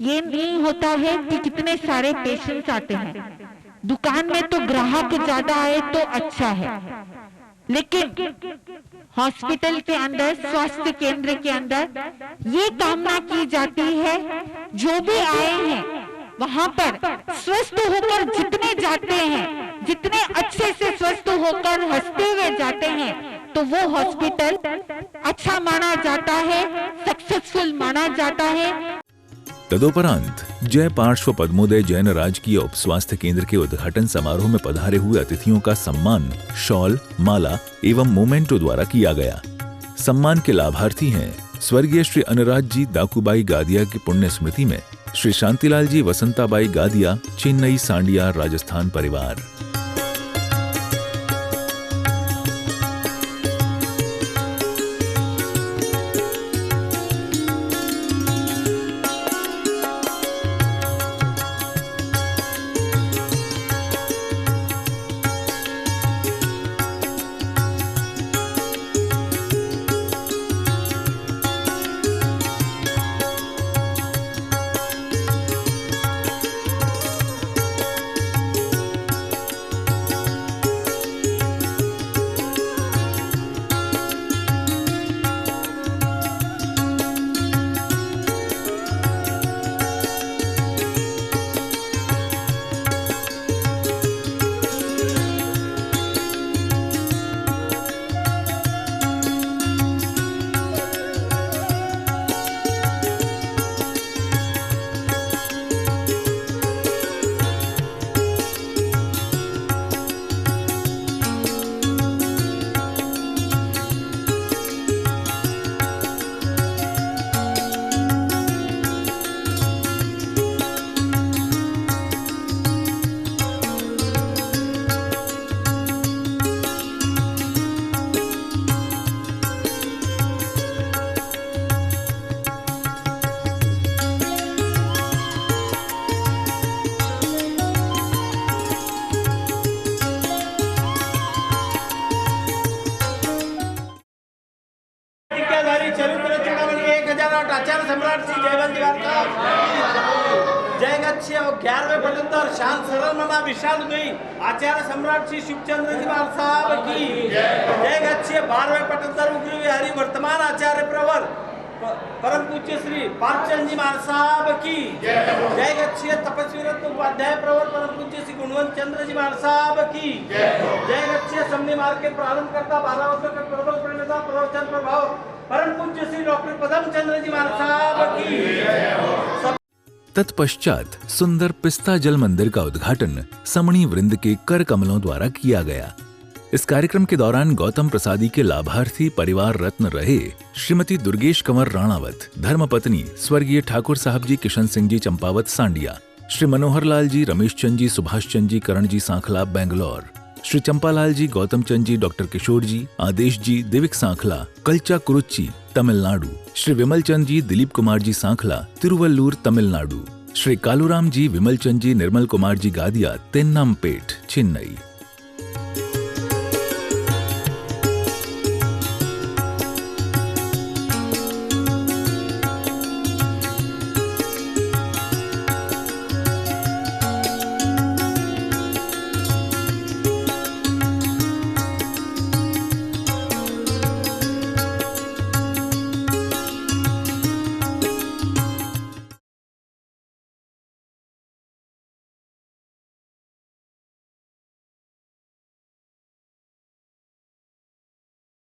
ये नहीं होता है कि कितने सारे पेशेंट्स आते हैं। दुकान में तो ग्राहक ज्यादा आए तो अच्छा है, लेकिन हॉस्पिटल के अंदर, स्वास्थ्य केंद्र के अंदर ये कामना की जाती है जो भी आए हैं वहां पर स्वस्थ होकर जितने जाते हैं, जितने अच्छे से स्वस्थ होकर हंसते हुए जाते हैं, तो वो हॉस्पिटल अच्छा माना जाता है, सक्सेसफुल माना जाता है। तदोपरांत जय पार्श्व पद्मोदय जैन राजकीय उप स्वास्थ्य केंद्र के उद्घाटन समारोह में पधारे हुए अतिथियों का सम्मान शॉल, माला एवं मोमेंटो द्वारा किया गया। सम्मान के लाभार्थी हैं स्वर्गीय श्री अनुराज जी दाकूबाई गादिया की पुण्य स्मृति में श्री शांतिलाल जी वसंताबाई गादिया, चेन्नई सांडिया, राजस्थान परिवार। हरि चरित्र चूड़ामणि 1008 आचार्य सम्राट श्री जयवंत जय गच्छे 11वें पटंतर शांत सरल मना विशाल उदयी आचार्य सम्राट श्री शिवचंद्र जी महाराज साहब की जय गच्छे 12वें पटंतर उग्र हरि वर्तमान आचार्य प्रवर परम पूज्य श्री पार्चंद जी महाराज साहब की जय गच्छे तपस्वी रत्न उपाध्याय प्रवर परम पूज्य श्री गुणवंत चंद्र जी महाराज साहब की जय गच्छे समनी मार्ग के प्रारंभ करता 12 वर्षों के प्रबल प्रणेता प्रवचन प्रभाव परम पूज्य श्री डॉक्टर पदम चंद्र जी महाराज साहब की। तत्पश्चात सुंदर पिस्ता जल मंदिर का उद्घाटन समणी वृंद के कर कमलों द्वारा किया गया। इस कार्यक्रम के दौरान गौतम प्रसादी के लाभार्थी परिवार रत्न रहे श्रीमती दुर्गेश कंवर राणावत, धर्मपत्नी स्वर्गीय ठाकुर साहब जी किशन सिंह जी चंपावत सांडिया, श्री मनोहर लाल जी, रमेश चंद जी, सुभाष चंद जी, करण जी सांखला बेंगलोर, श्री चंपालाल जी, गौतम चंद जी, डॉक्टर किशोर जी, आदेश जी, दिविक सांखला कल्चा कुरुच्ची तमिलनाडु, श्री विमल चंद जी, दिलीप कुमार जी सांखला तिरुवल्लूर तमिलनाडु, श्री कालूराम जी, विमल चंद जी, निर्मल कुमार जी गादिया तेन्नामपेट चेन्नई।